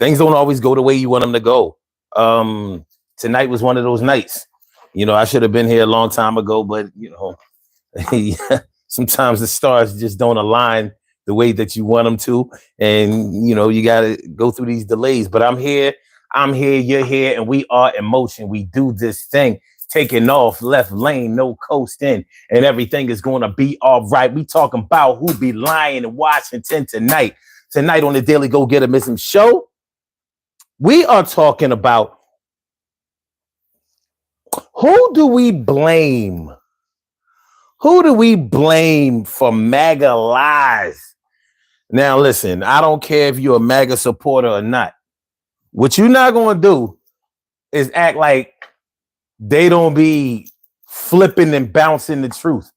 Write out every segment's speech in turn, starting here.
things don't always go the way you want them to go. Tonight was one of those nights. I should have been here a long time ago, but sometimes the stars just don't align the way that you want them to, and you got to go through these delays. But I'm here, you're here, and we are in motion. We do this thing, taking off left lane, no coasting, and everything is going to be all right. We talking about who be lying in Washington tonight. Tonight on the Daily Go Get 'Emism show, we are talking about who do we blame? Who do we blame for MAGA lies? Now, listen, I don't care if you're a MAGA supporter or not. What you're not going to do is act like they don't be flipping and bouncing the truth.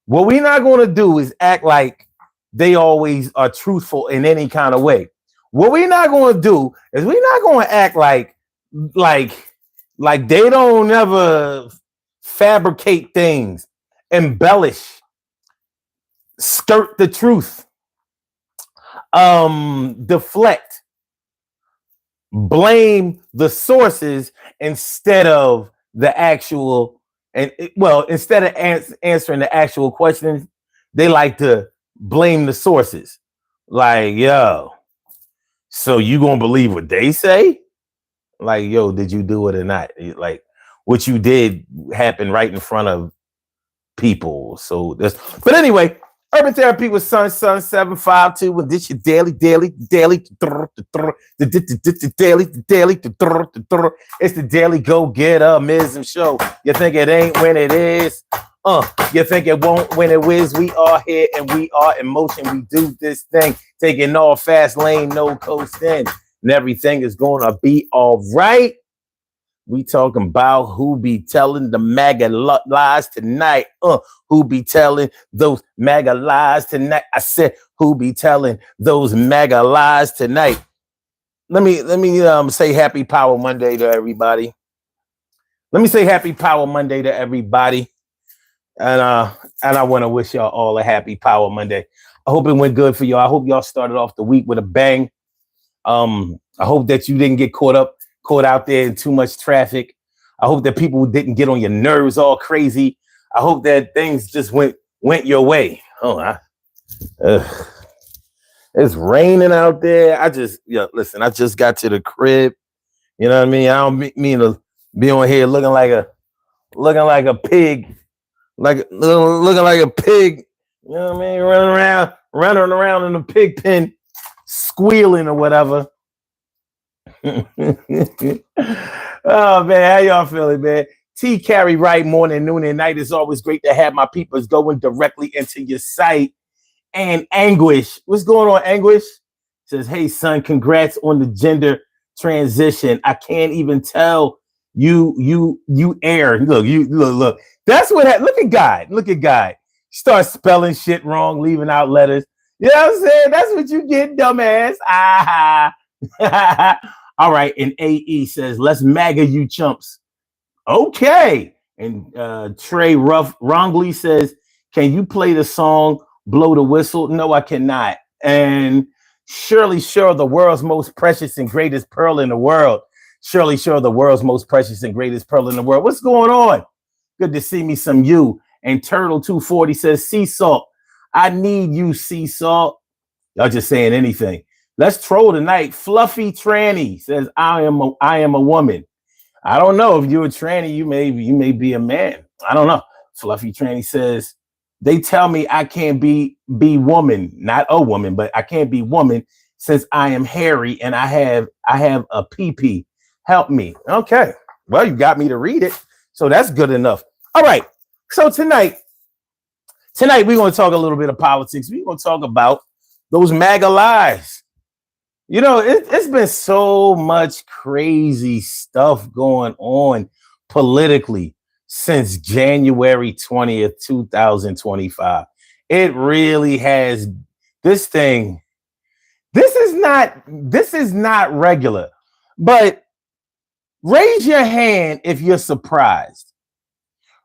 What we're not going to do is act like they always are truthful in any kind of way. What we're not going to do is we're not going to act like they don't ever fabricate things, embellish, skirt the truth, deflect, blame the sources instead of the actual, instead of answering the actual questions, they like to blame the sources. Like, yo, so you gonna believe what they say? Like, yo, did you do it or not? Like, what you did happened right in front of people. So but anyway, Urban Therapy with Sun 752. With this your daily. It's the Daily Go Get 'Emism show. You think it ain't when it is? You think it won't when it is? We are here and we are in motion. We do this thing, taking all fast lane, no coasting, and everything is gonna be all right. We talking about who be telling the MAGA lies tonight. Who be telling those MAGA lies tonight? I said, who be telling those MAGA lies tonight? Let me say Happy Power Monday to everybody. And I want to wish y'all all a happy Power Monday. I hope it went good for y'all. I hope y'all started off the week with a bang. I hope that you didn't get caught out there in too much traffic. I hope that people didn't get on your nerves all crazy. I hope that things just went your way. It's raining out there. I just got to the crib. You know what I mean? I don't mean to be on here looking like a pig. Looking like a pig. You know what I mean? Running around in a pig pen, squealing or whatever. Oh man, how y'all feeling, man? T carry right morning, noon, and night. It's always great to have my peoples going directly into your sight. And Anguish, what's going on, Anguish? Says, hey son, congrats on the gender transition. I can't even tell you air. Look. That's what look at God. Start spelling shit wrong, leaving out letters. You know what I'm saying? That's what you get, dumbass. All right, and AE says, let's MAGA you chumps. Okay. And Trey wrongly says, can you play the song Blow the Whistle? No, I cannot. And Shirley Sure, the world's most precious and greatest pearl in the world. Shirley Sure, the world's most precious and greatest pearl in the world. What's going on? Good to see me some you. And Turtle 240 says, sea salt. I need you, sea salt. Y'all just saying anything. Let's troll tonight. Fluffy Tranny says, I am a woman. I don't know if you're a tranny, you may be a man. I don't know. Fluffy Tranny says, they tell me I can't be woman, not a woman, but I can't be woman since I am hairy and I have a pee. Help me. Okay. Well, you got me to read it. So that's good enough. All right. So tonight we're going to talk a little bit of politics. We're going to talk about those MAGA lies. You know, it's been so much crazy stuff going on politically since January 20th, 2025. It really has. This is not regular. But raise your hand if you're surprised.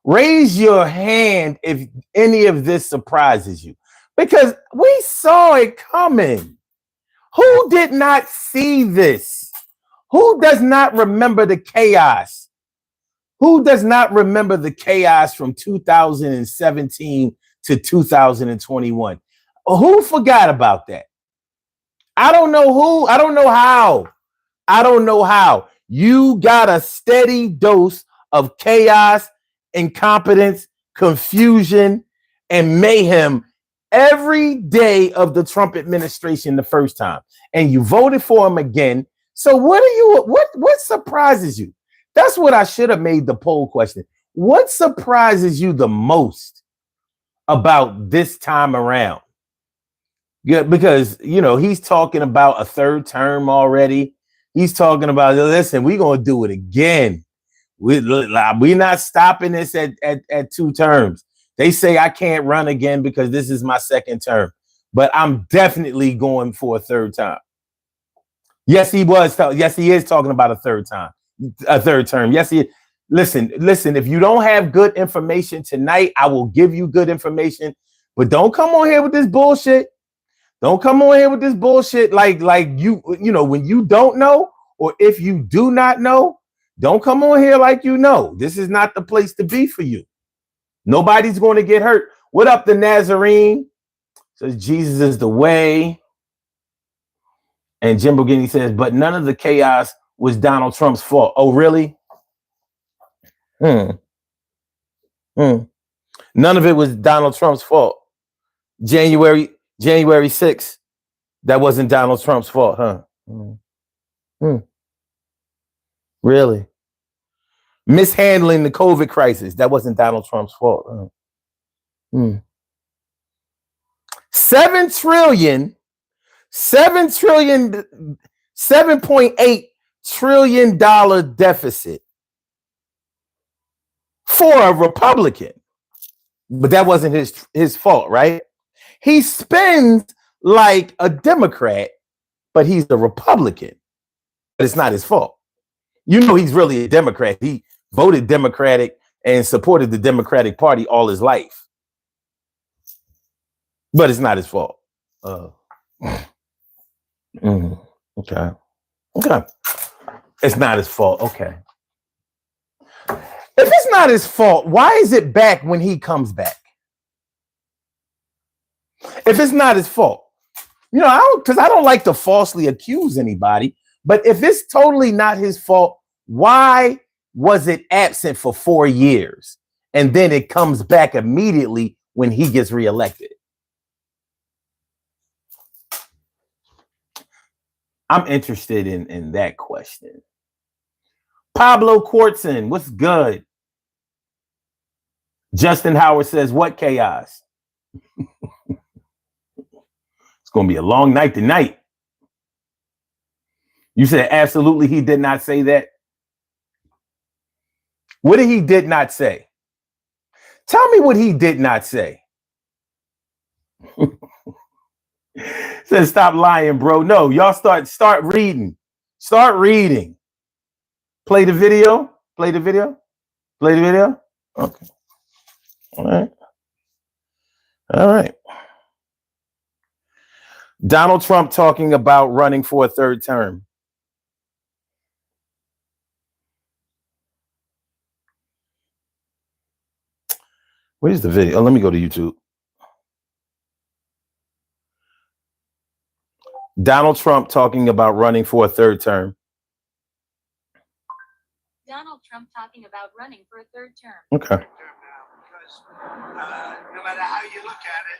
Raise your hand if any of this surprises you, because we saw it coming. Who did not see this? Who does not remember the chaos? Who does not remember the chaos from 2017 to 2021? Who forgot about that? I don't know who. I don't know how. I don't know how. You got a steady dose of chaos, incompetence, confusion, and mayhem every day of the Trump administration the first time. And you voted for him again. So what surprises you? That's what I should have made the poll question. What surprises you the most about this time around? Yeah, because he's talking about a third term already. He's talking about, listen, we're gonna do it again. We're not stopping this at 2 terms. They say I can't run again because this is my 2nd term, but I'm definitely going for a 3rd time. Yes, he was. Yes, he is talking about a 3rd time, a 3rd term. Yes, he is. Listen. If you don't have good information tonight, I will give you good information, but don't come on here with this bullshit. Don't come on here with this bullshit like when you don't know, or if you do not know, don't come on here like you know. This is not the place to be for you. Nobody's going to get hurt. What up, the Nazarene? Says Jesus is the way. And Jim Bogini says, but none of the chaos was Donald Trump's fault. Oh, really? None of it was Donald Trump's fault. January 6th, that wasn't Donald Trump's fault, huh? Really? Mishandling the COVID crisis, that wasn't Donald Trump's fault. 7.8 trillion dollar deficit for a Republican. But that wasn't his fault, right? He spends like a Democrat, but he's a Republican. But it's not his fault. He's really a Democrat. He voted Democratic and supported the Democratic Party all his life. But it's not his fault. Okay. It's not his fault. Okay. If it's not his fault, why is it back when he comes back? If it's not his fault, because I don't like to falsely accuse anybody, but if it's totally not his fault, why was it absent for 4 years and then it comes back immediately when he gets reelected? I'm interested in that question. Pablo Quartzen, what's good? Justin Howard says, what chaos? It's going to be a long night tonight. You said absolutely he did not say that. What did he did not say? Tell me what he did not say. Says stop lying, bro. No, y'all start reading. Start reading. Play the video. Play the video. Play the video. Okay. All right. All right. Donald Trump talking about running for a 3rd term. Where's the video? Oh, let me go to YouTube. Donald Trump talking about running for a 3rd term. Donald Trump talking about running for a 3rd term. Okay. No matter how you look at it,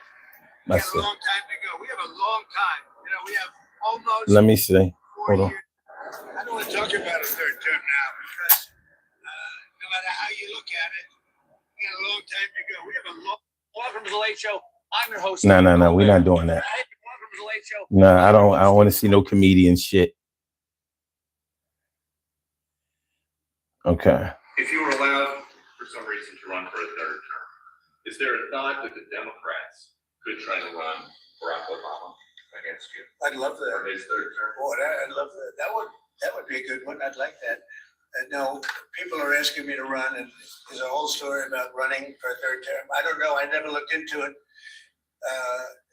we have a long time to go. We have a long time. We have almost. Let me see. Hold on. I don't want to talk about a 3rd term now because no matter how you look at it, we got a long time to go. We have a long. Welcome to the Late Show. I'm your host. No. We're not doing that. Welcome to the Late Show. No, I don't want to see no comedian shit. Okay. If you were allowed, for some reason, to run for a 3rd term, is there a thought that the Democrats could try to run Barack Obama against you? I'd love that. For his 3rd term? Boy, I'd love that. That would be a good one. I'd like that. No, people are asking me to run, and there's a whole story about running for a 3rd term. I don't know. I never looked into it.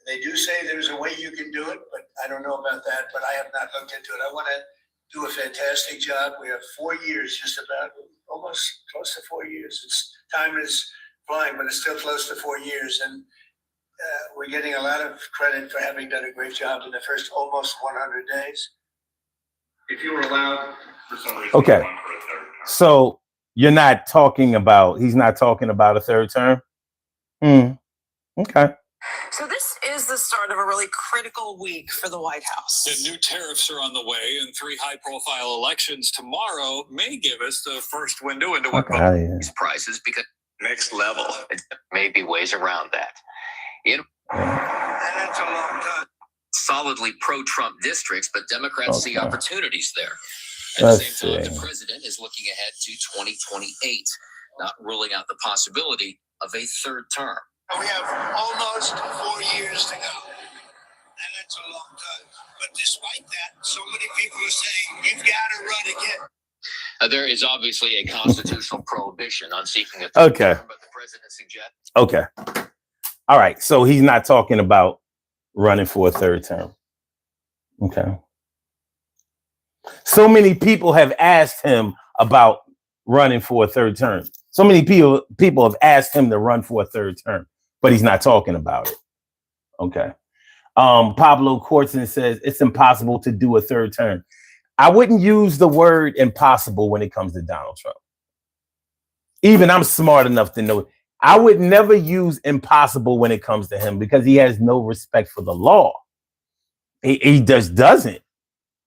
They do say there's a way you can do it, but I don't know about that. But I have not looked into it. I want to do a fantastic job. We have 4 years, just about, almost close to 4 years. Time is flying, but it's still close to 4 years. And we're getting a lot of credit for having done a great job in the first almost 100 days. If you were allowed for some reason Okay. to run for a third term. So he's not talking about a third term? Okay. So this is the start of a really critical week for the White House. The new tariffs are on the way, and 3 high-profile elections tomorrow may give us the first window into what These prices, because next level. maybe ways around that. In And that's a long time. solidly pro-Trump districts, but Democrats see Okay. opportunities there. At Let's the same time, see. the president is looking ahead to 2028, not ruling out the possibility of a third term. We have almost 4 years to go. And that's a long time. But despite that, so many people are saying, you've got to run again. There is obviously a constitutional prohibition on seeking a third Okay. term, but the president suggests. Okay. All right. So he's not talking about running for a third term. Okay. So many people have asked him about running for a third term. So many people have asked him to run for a third term, but he's not talking about it. Okay. Pablo Corson says it's impossible to do a third term. I wouldn't use the word impossible when it comes to Donald Trump. Even I'm smart enough to know I would never use impossible when it comes to him because he has no respect for the law. He just doesn't.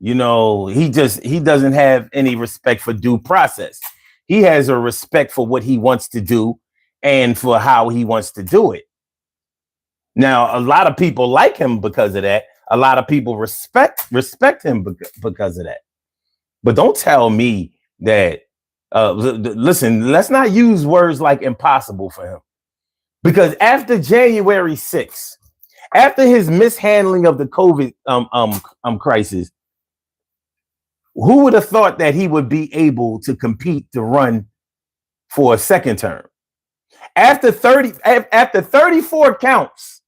You know, he doesn't have any respect for due process. He has a respect for what he wants to do and for how he wants to do it. Now, a lot of people like him because of that. A lot of people respect him because of that. But don't tell me that, listen, let's not use words like impossible for him. Because after January 6th, after his mishandling of the COVID crisis, who would have thought that he would be able to compete to run for a second term? After 34 counts,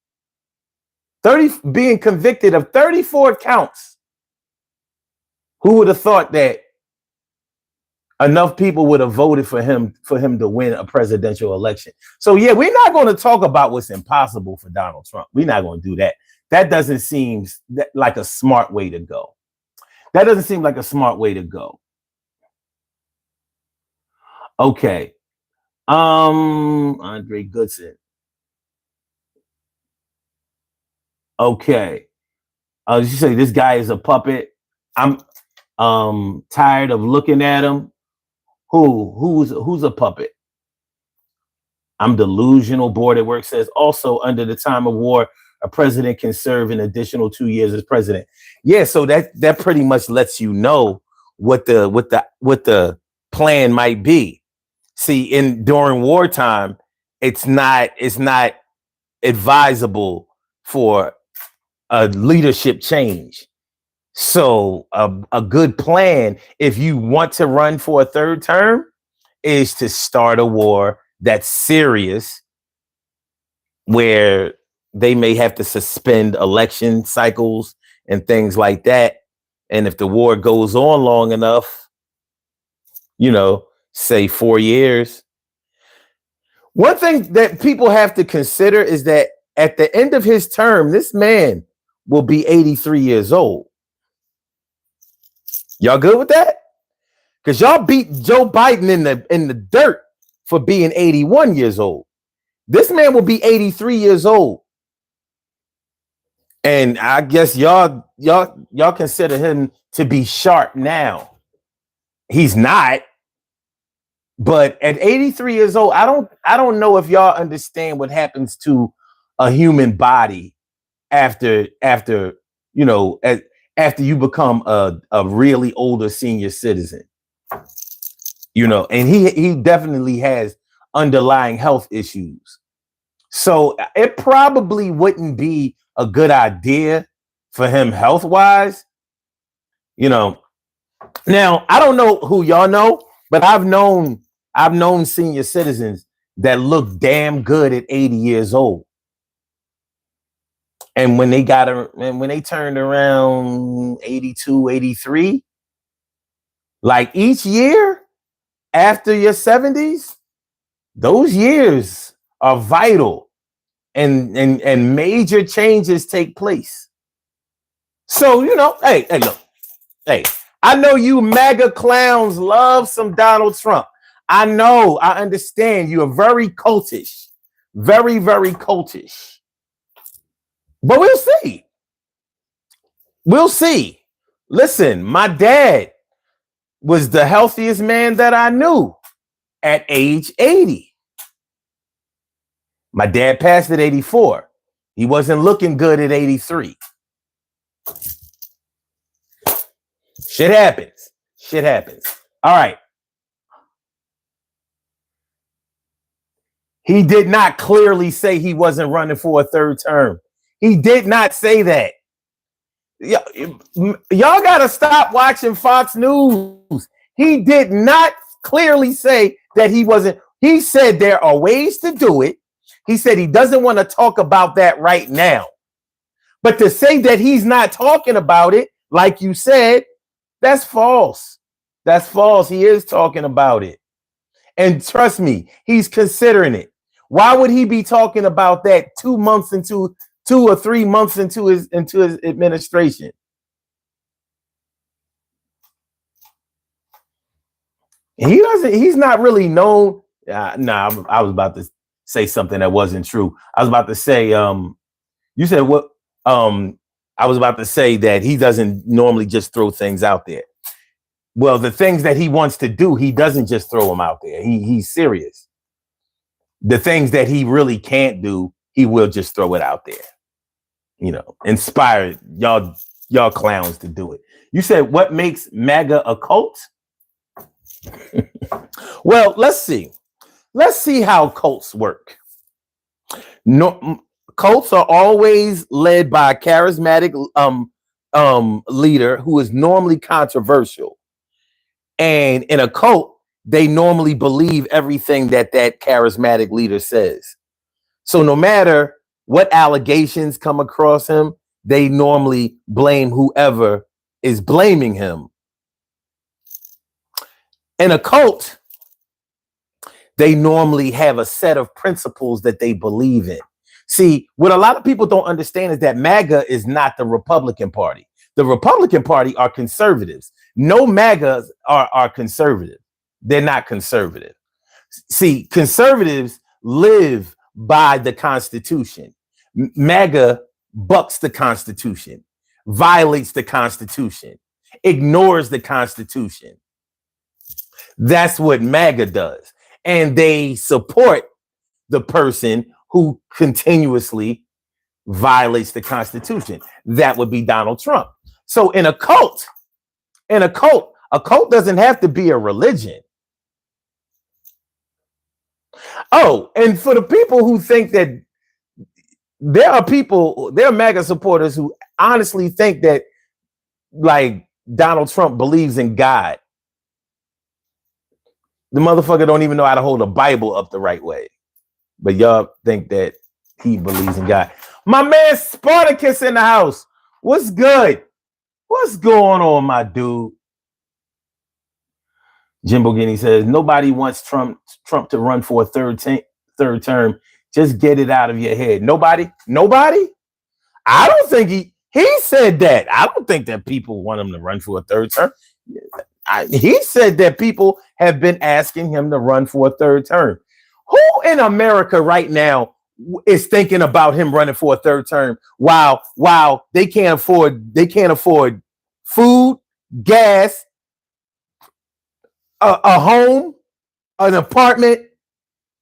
being convicted of 34 counts, who would have thought that enough people would have voted for him to win a presidential election? So yeah, we're not going to talk about what's impossible for Donald Trump. We're not going to do that. That doesn't seem like a smart way to go. That doesn't seem like a smart way to go. Okay. Andre Goodson. Okay. You say this guy is a puppet. I'm tired of looking at him. Who's a puppet? I'm delusional. Board at Work says also under the time of war, a president can serve an additional 2 years as president. Yeah, so that pretty much lets you know what the plan might be. See, during wartime, it's not advisable for a leadership change. So a good plan, if you want to run for a third term, is to start a war that's serious, where they may have to suspend election cycles and things like that. And if the war goes on long enough, say 4 years. One thing that people have to consider is that at the end of his term, this man will be 83 years old. Y'all good with that? Because y'all beat Joe Biden in the dirt for being 81 years old. This man will be 83 years old. And I guess y'all consider him to be sharp now. He's not. But at 83 years old, I don't know if y'all understand what happens to a human body after you become a really older senior citizen. And he definitely has underlying health issues. So it probably wouldn't be a good idea for him health-wise. Now, I don't know who y'all know, but I've known senior citizens that look damn good at 80 years old. And when they turned around 82, 83, Like each year after your 70s, those years are vital and major changes take place. So, hey, look, hey, I know you MAGA clowns love some Donald Trump. I know, I understand you are very cultish, very, very cultish. But we'll see. We'll see. Listen, my dad was the healthiest man that I knew at age 80. My dad passed at 84. He wasn't looking good at 83. Shit happens. Shit happens. All right. He did not clearly say he wasn't running for a third term. He did not say that. Y'all got to stop watching Fox News. He did not clearly say that he wasn't. He said there are ways to do it. He said he doesn't want to talk about that right now. But to say that he's not talking about it, like you said, that's false. That's false. He is talking about it. And trust me, he's considering it. Why would he be talking about that 2 months into 2 or 3 months into his administration? He's not really known. I was about to say something that wasn't true. I was about to say, you said what? I was about to say that he doesn't normally just throw things out there. Well, the things that he wants to do, he doesn't just throw them out there. He's serious. The things that he really can't do, he will just throw it out there. Inspire y'all clowns to do it. You said what makes MAGA a cult? Well, let's see. Let's see how cults work. Cults are always led by a charismatic leader who is normally controversial. And in a cult, they normally believe everything that charismatic leader says. So no matter what allegations come across him, they normally blame whoever is blaming him. In a cult, they normally have a set of principles that they believe in. See, what a lot of people don't understand is that MAGA is not the Republican Party. The Republican Party are conservatives. No MAGAs are conservative. They're not conservative. See, conservatives live by the Constitution. MAGA bucks the Constitution, violates the Constitution, ignores the Constitution. That's what MAGA does. And they support the person who continuously violates the Constitution. That would be Donald Trump. So in a cult doesn't have to be a religion. Oh, and for the people who think that there are MAGA supporters who honestly think that like Donald Trump believes in God. The motherfucker don't even know how to hold a Bible up the right way. But y'all think that he believes in God. My man Spartacus in the house. What's good? What's going on, my dude? Jimbo Guinea says, nobody wants Trump to run for a third term. Just get it out of your head. Nobody? I don't think he said that. I don't think that people want him to run for a third term. He said that people have been asking him to run for a third term. Who in America right now is thinking about him running for a third term while they can't afford food, gas, a home, an apartment?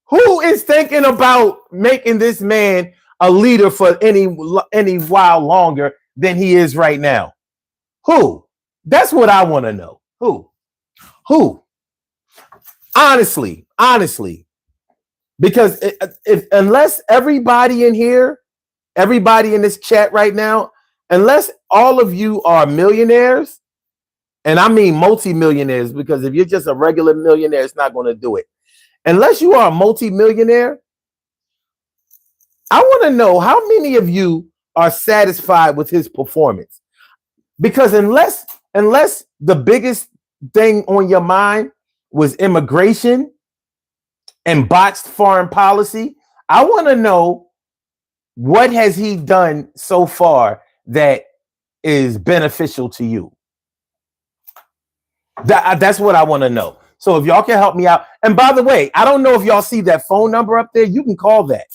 Who is thinking about making this man a leader for any while longer than he is right now? Who? That's what I want to know. Who? Honestly, because unless everybody in this chat right now, unless all of you are millionaires, and I mean multi-millionaires, because if you're just a regular millionaire, it's not going to do it. Unless you are a multi-millionaire, I want to know how many of you are satisfied with his performance. Because unless the thing on your mind was immigration and botched foreign policy, I want to know, what has he done so far that is beneficial to you? That's what I want to know. So if y'all can help me out. And by the way, I don't know if y'all see that phone number up there. You can call that.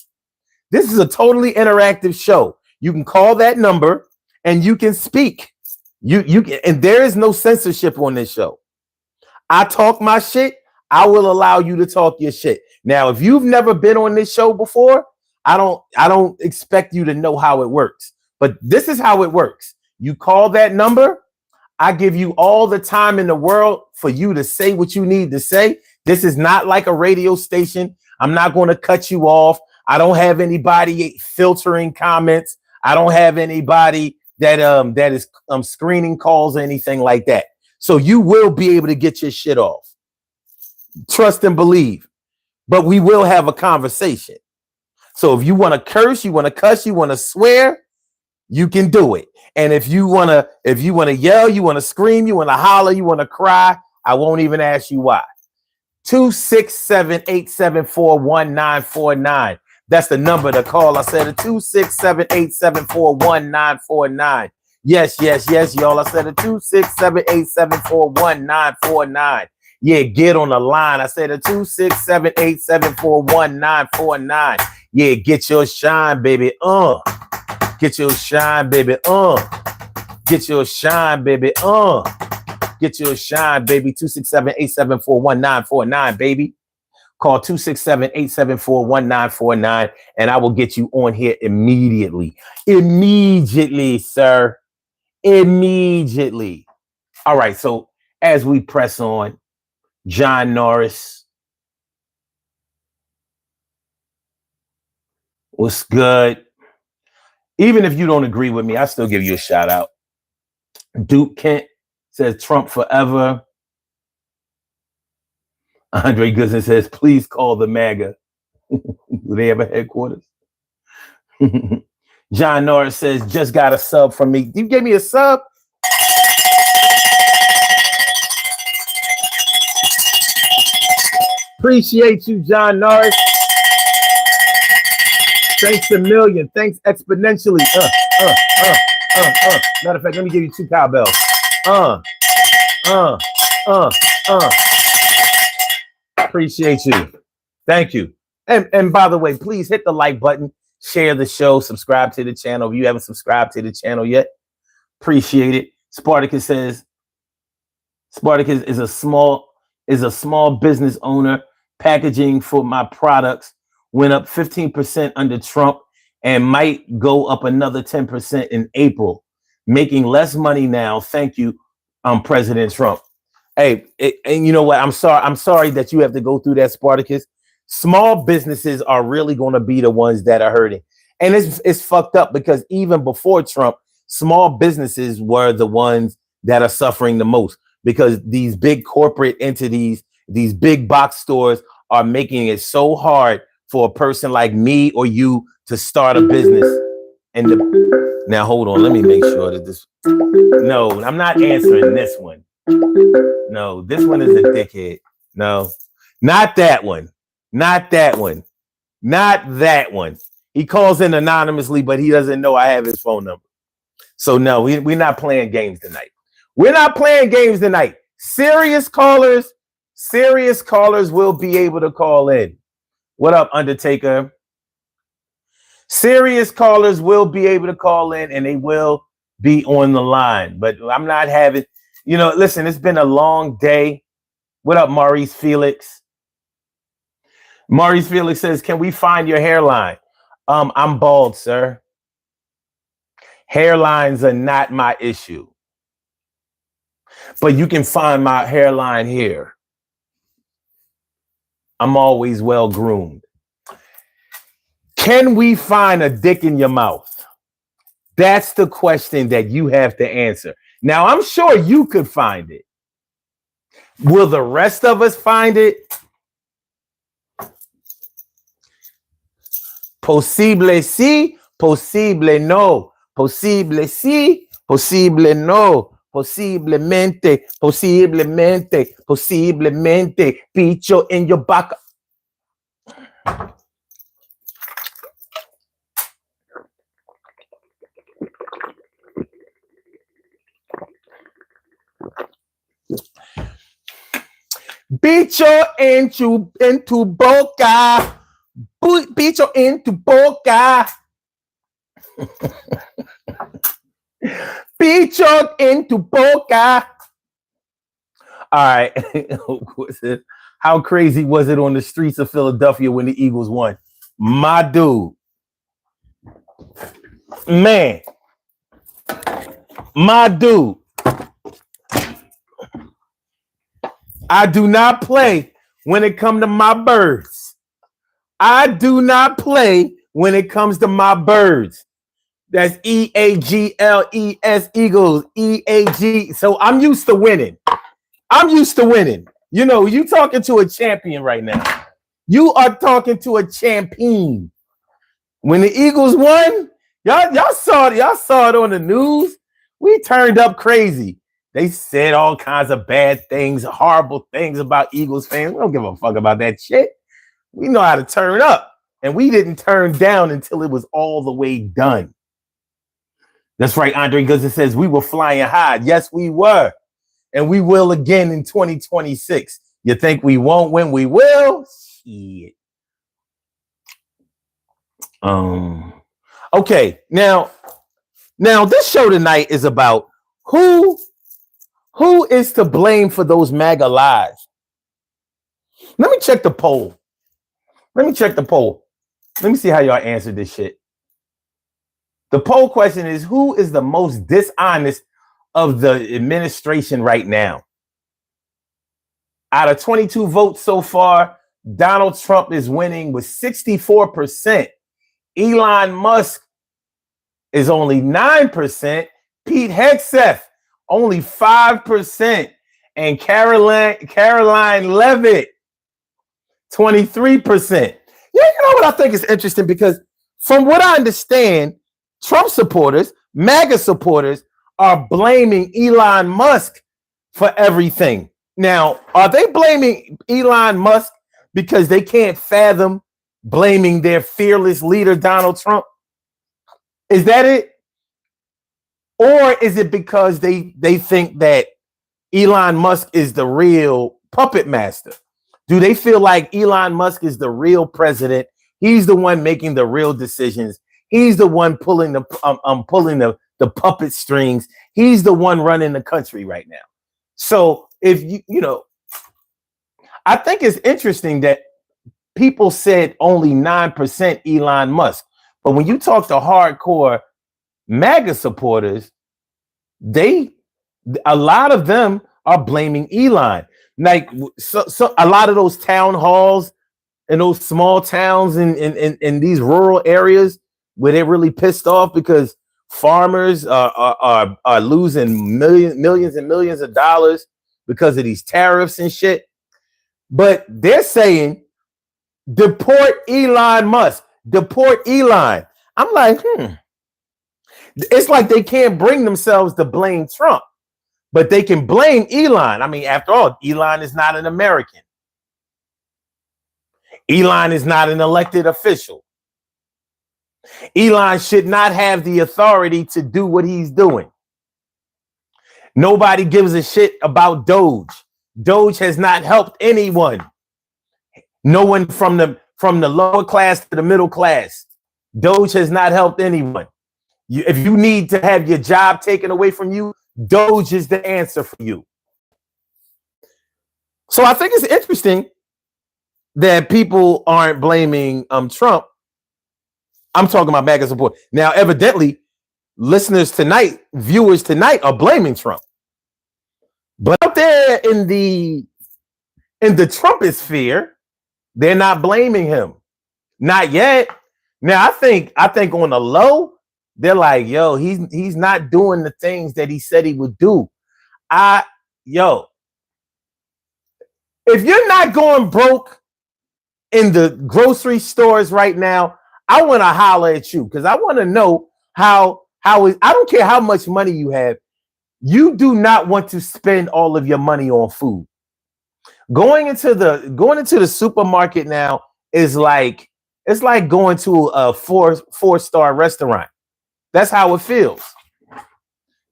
This is a totally interactive show. You can call that number and you can speak. You can, and there is no censorship on this show. I talk my shit. I will allow you to talk your shit. Now, if you've never been on this show before, I don't expect you to know how it works. But this is how it works. You call that number. I give you all the time in the world for you to say what you need to say. This is not like a radio station. I'm not going to cut you off. I don't have anybody filtering comments. I don't have anybody that is screening calls or anything like that. So you will be able to get your shit off. Trust and believe. But we will have a conversation. So if you want to curse, you want to cuss, you want to swear, you can do it. And if you want to yell, you want to scream, you want to holler, you want to cry, I won't even ask you why. 267-874-1949. That's the number to call. I said a 267-874-1949. Yes, y'all. I said a 267-874-1949. Yeah, get on the line. I said a 267-874-1949. Yeah, get your shine, baby. Get your shine, baby. Get your shine, baby. Get your shine, baby. 267-874-1949, baby. Call 267-874-1949, and I will get you on here immediately. Immediately, sir. Immediately. All right, so as we press on, John Norris. What's good? Even if you don't agree with me, I still give you a shout out. Duke Kent says Trump forever. Andre Goodson says, please call the MAGA. Do they have a headquarters? John Norris says, just got a sub from me. You gave me a sub? Appreciate you, John Norris. Thanks a million. Thanks exponentially. Matter of fact, let me give you 2 cowbells. Appreciate you. Thank you. And by the way, please hit the like button, share the show, subscribe to the channel. If you haven't subscribed to the channel yet, appreciate it. Spartacus says, Spartacus is a small business owner. Packaging for my products went up 15% under Trump and might go up another 10% in April. Making less money now. Thank you, President Trump. Hey, and you know what? I'm sorry that you have to go through that, Spartacus. Small businesses are really going to be the ones that are hurting. And it's fucked up because even before Trump, small businesses were the ones that are suffering the most because these big corporate entities, these big box stores are making it so hard for a person like me or you to start a business. Now, hold on. Let me make sure that this. No, I'm not answering this one. No, this one is a dickhead. No, not that one. Not that one. Not that one. He calls in anonymously, but he doesn't know I have his phone number. So no, we're not playing games tonight. We're not playing games tonight. Serious callers will be able to call in. What up, Undertaker? Serious callers will be able to call in and they will be on the line. But I'm not having, listen, it's been a long day. What up, Maurice Felix? Maurice Felix says, can we find your hairline? I'm bald, sir. Hairlines are not my issue. But you can find my hairline here. I'm always well groomed. Can we find a dick in your mouth? That's the question that you have to answer. Now, I'm sure you could find it. Will the rest of us find it? Posible sí, posible no. Posible sí, posible no. posiblemente, picho in your back. Bicho into boca. Bicho into boca. Bicho into boca. All right. How crazy was it on the streets of Philadelphia when the Eagles won? My dude. Man. My dude. I do not play when it comes to my birds. I do not play when it comes to my birds. That's EAGLES, Eagles, EAG. So I'm used to winning. You know, you talking to a champion right now. You are talking to a champion. When the Eagles won, y'all saw it on the news. We turned up crazy. They said all kinds of bad things, horrible things about Eagles fans. We don't give a fuck about that shit. We know how to turn up. And we didn't turn down until it was all the way done. That's right, Andre Guzman says we were flying high. Yes, we were. And we will again in 2026. You think we won't when we will? Shit. Okay, now this show tonight is about who is to blame for those MAGA lies. Let me check the poll. Let me see how y'all answer this shit. The poll question is, who is the most dishonest of the administration right now? Out of 22 votes so far, Donald Trump is winning with 64%. Elon Musk is only 9%. Pete Hegseth, only 5%. And Caroline Levitt, 23%. Yeah, you know what I think is interesting? Because from what I understand, Trump supporters, MAGA supporters, are blaming Elon Musk for everything. Now, are they blaming Elon Musk because they can't fathom blaming their fearless leader, Donald Trump? Is that it? Or is it because they think that Elon Musk is the real puppet master? Do they feel like Elon Musk is the real president? He's the one making the real decisions. He's the one pulling the puppet strings. He's the one running the country right now. So if you know, I think it's interesting that people said only 9% Elon Musk. But when you talk to hardcore MAGA supporters, a lot of them are blaming Elon. Like so a lot of those town halls in those small towns in these rural areas where they're really pissed off because farmers are losing millions and millions of dollars because of these tariffs and shit. But they're saying, deport Elon Musk, deport Elon. I'm like, It's like they can't bring themselves to blame Trump, but they can blame Elon. I mean, after all, Elon is not an American. Elon is not an elected official. Elon should not have the authority to do what he's doing. Nobody gives a shit about Doge. Doge has not helped anyone. No one from the lower class to the middle class. Doge has not helped anyone. If you need to have your job taken away from you, Doge is the answer for you. So I think it's interesting that people aren't blaming Trump. I'm talking about MAGA support. Now, evidently, listeners tonight, viewers tonight are blaming Trump. But out there in the Trumposphere, they're not blaming him. Not yet. Now, I think on the low, they're like, yo, he's not doing the things that he said he would do. If you're not going broke in the grocery stores right now, I want to holler at you because I want to know how I don't care how much money you have. You do not want to spend all of your money on food. Going into the supermarket now is like it's like going to a four-star restaurant. That's how it feels.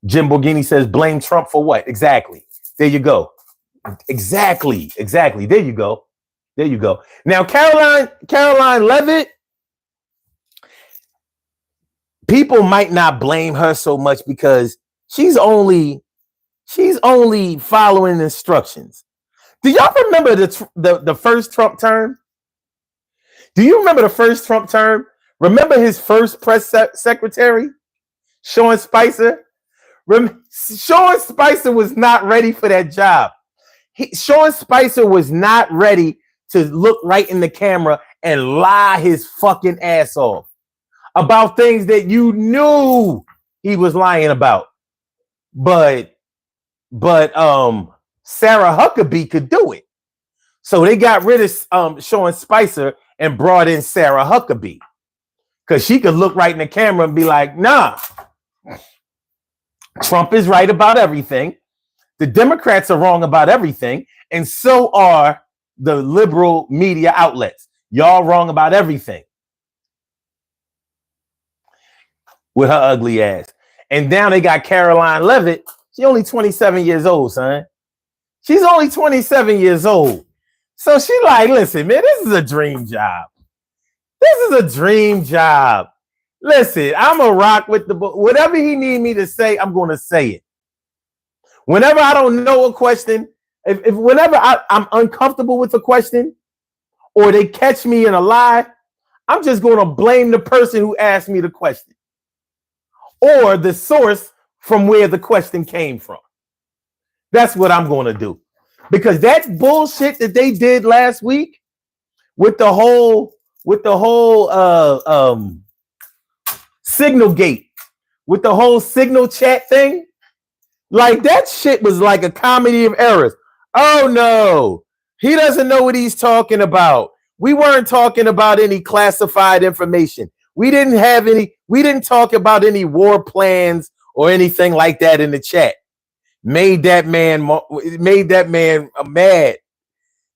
Jim Borghini says, blame Trump for what? Exactly. There you go. Exactly. There you go. Now, Caroline Levitt, people might not blame her so much because she's only following instructions. Do y'all remember the first Trump term? Do you remember the first Trump term? Remember his first press secretary, Sean Spicer? Sean Spicer was not ready for that job. Sean Spicer was not ready to look right in the camera and lie his fucking ass off about things that you knew he was lying about. But Sarah Huckabee could do it. So they got rid of Sean Spicer and brought in Sarah Huckabee because she could look right in the camera and be like, nah, Trump is right about everything. The Democrats are wrong about everything. And so are the liberal media outlets. Y'all wrong about everything. With her ugly ass. And now they got Caroline Levitt. She's only 27 years old, son. She's only 27 years old. So she like, listen, man, this is a dream job. Listen, I'm a rock with the book. Whatever he need me to say, I'm going to say it. Whenever I don't know a question, if whenever I'm uncomfortable with a question or they catch me in a lie, I'm just going to blame the person who asked me the question or the source from where the question came from. That's what I'm going to do. Because that bullshit that they did last week with the whole signal gate, with the whole signal chat thing, like that shit was like a comedy of errors. Oh no, he doesn't know what he's talking about. We weren't talking about any classified information. We didn't talk about any war plans or anything like that in the chat. Made that man mad.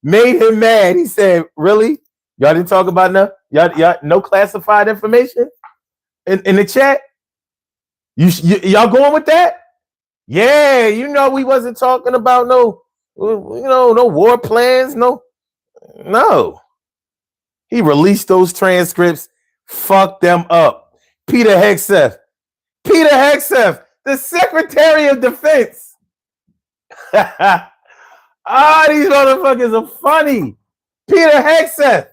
Made him mad. He said, really? Y'all didn't talk about y'all no classified information in the chat? Y'all going with that? Yeah, we wasn't talking about no war plans, no. He released those transcripts, fucked them up. Peter Hegseth, the Secretary of Defense. These motherfuckers are funny. Peter Hegseth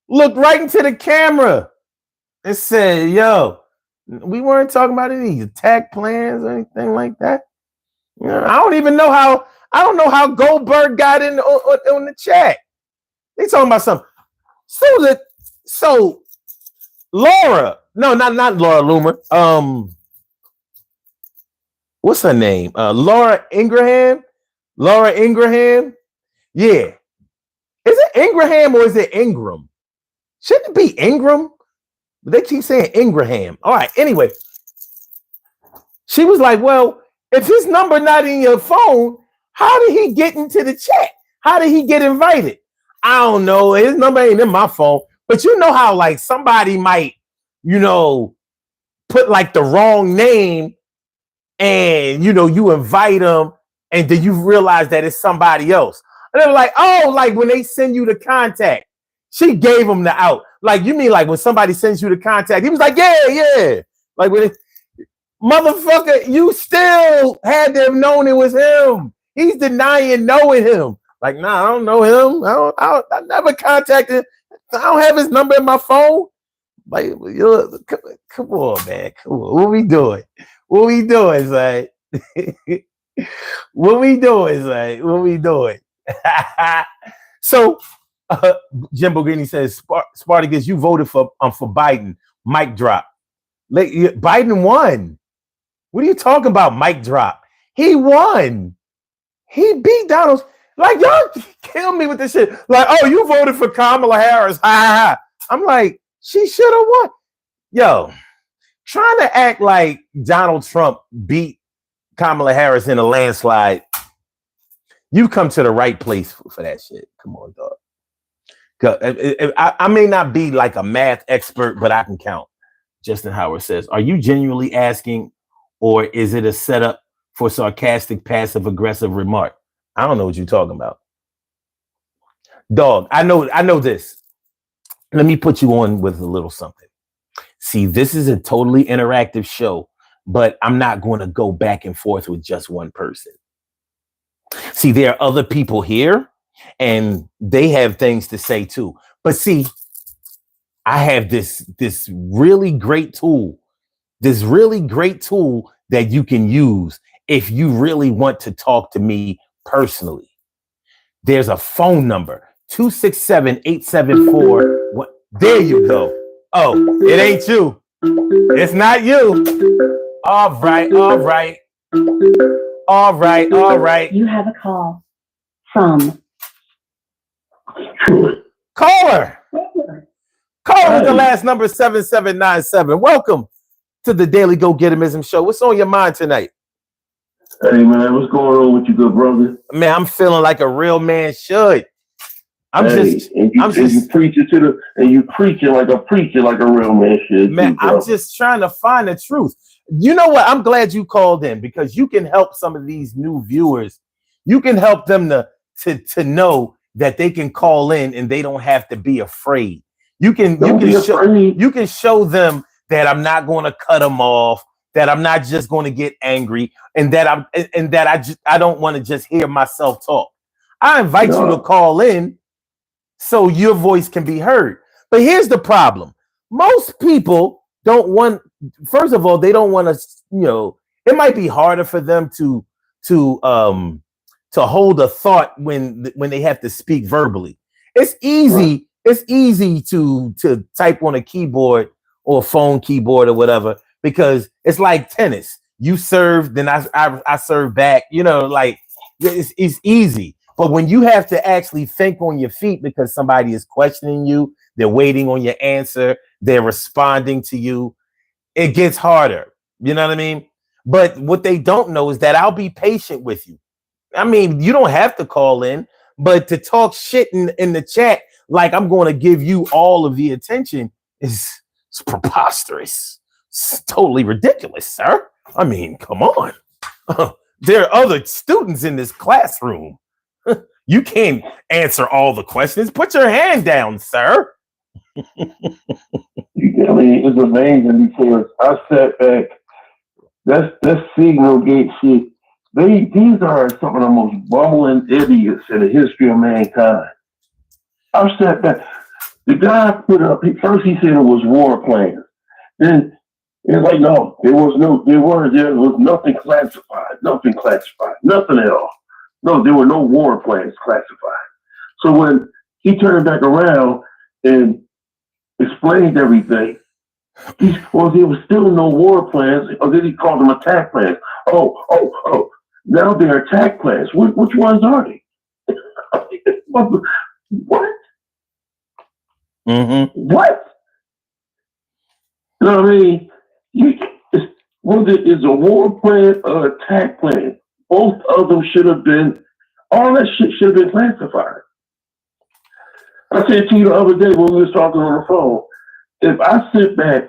looked right into the camera and said, yo, we weren't talking about any attack plans or anything like that. I don't know how Goldberg got in on the chat. They talking about something. So Laura, no, not Laura Loomer. What's her name? Laura Ingraham. Yeah. Is it Ingraham or is it Ingram? Shouldn't it be Ingram? But they keep saying Ingraham. All right. Anyway, she was like, well, if his number not in your phone, how did he get into the chat? How did he get invited? I don't know. His number ain't in my phone. But you know how like somebody might, put like the wrong name and, you invite them and then you realize that it's somebody else. And they were like, oh, like when they send you the contact, she gave him the out. Like, you mean like when somebody sends you the contact, he was like, yeah. Like when motherfucker, you still had to have known it was him. He's denying knowing him. Like, nah, I don't know him. I never contacted. I don't have his number in my phone. Like, come on, man. Come on. What we doing? What we doing? So, Jim Borghini says, Spartacus, you voted for Biden. Mic drop. Biden won. What are you talking about? Mic drop. He won. He beat Donald. Like, y'all kill me with this shit. Like, oh, you voted for Kamala Harris. I'm like, she should have won. Yo, trying to act like Donald Trump beat Kamala Harris in a landslide, you come to the right place for that shit. Come on, dog. I may not be like a math expert, but I can count. Justin Howard says, are you genuinely asking, or is it a setup for sarcastic, passive-aggressive remark? I don't know what you're talking about. Dog, I know this. Let me put you on with a little something. See, this is a totally interactive show, but I'm not going to go back and forth with just one person. See, there are other people here, and they have things to say too. But see, I have this really great tool, that you can use if you really want to talk to me personally. There's a phone number, 267-874. What? There you go. Oh, it ain't you. It's not you. All right. You have a call from Caller with the last number 7797. Welcome to the Daily Go Getimism Show. What's on your mind tonight? Hey man, what's going on with you, good brother? Man, I'm feeling like a real man should. You preaching like a real man should. Man, I'm just trying to find the truth. You know what? I'm glad you called in, because you can help some of these new viewers. You can help them to know that they can call in and they don't have to be afraid. You can show them that I'm not going to cut them off, that I'm not just going to get angry, and that I don't want to just hear myself talk. I invite you to call in so your voice can be heard. But here's the problem. Most people don't want, first of all, they don't want to, it might be harder for them to hold a thought when they have to speak verbally. It's easy. It's easy to type on a keyboard or a phone keyboard or whatever, because it's like tennis. You serve, then I serve back. It's easy. But when you have to actually think on your feet because somebody is questioning you, they're waiting on your answer, they're responding to you, it gets harder. You know what I mean? But what they don't know is that I'll be patient with you. I mean, you don't have to call in, but to talk shit in the chat like I'm going to give you all of the attention is preposterous. It's totally ridiculous, sir. I mean, come on. There are other students in this classroom. You can't answer all the questions. Put your hand down, sir. I mean, it's amazing because I sat back. That signal gate shit. These are some of the most bumbling idiots in the history of mankind. I sat back. The guy put up. First, he said it was war plans. Then it's like, no, there was nothing classified, nothing at all. No, there were no war plans classified. So when he turned back around and explained everything, there was still no war plans, or then he called them attack plans. Oh. Now they're attack plans. Which ones are they? What? Mm-hmm. What? You know what I mean? Whether it's a war plan or attack plan, both of them should have been, all that shit should have been classified. I said to you the other day when we were talking on the phone, if I sit back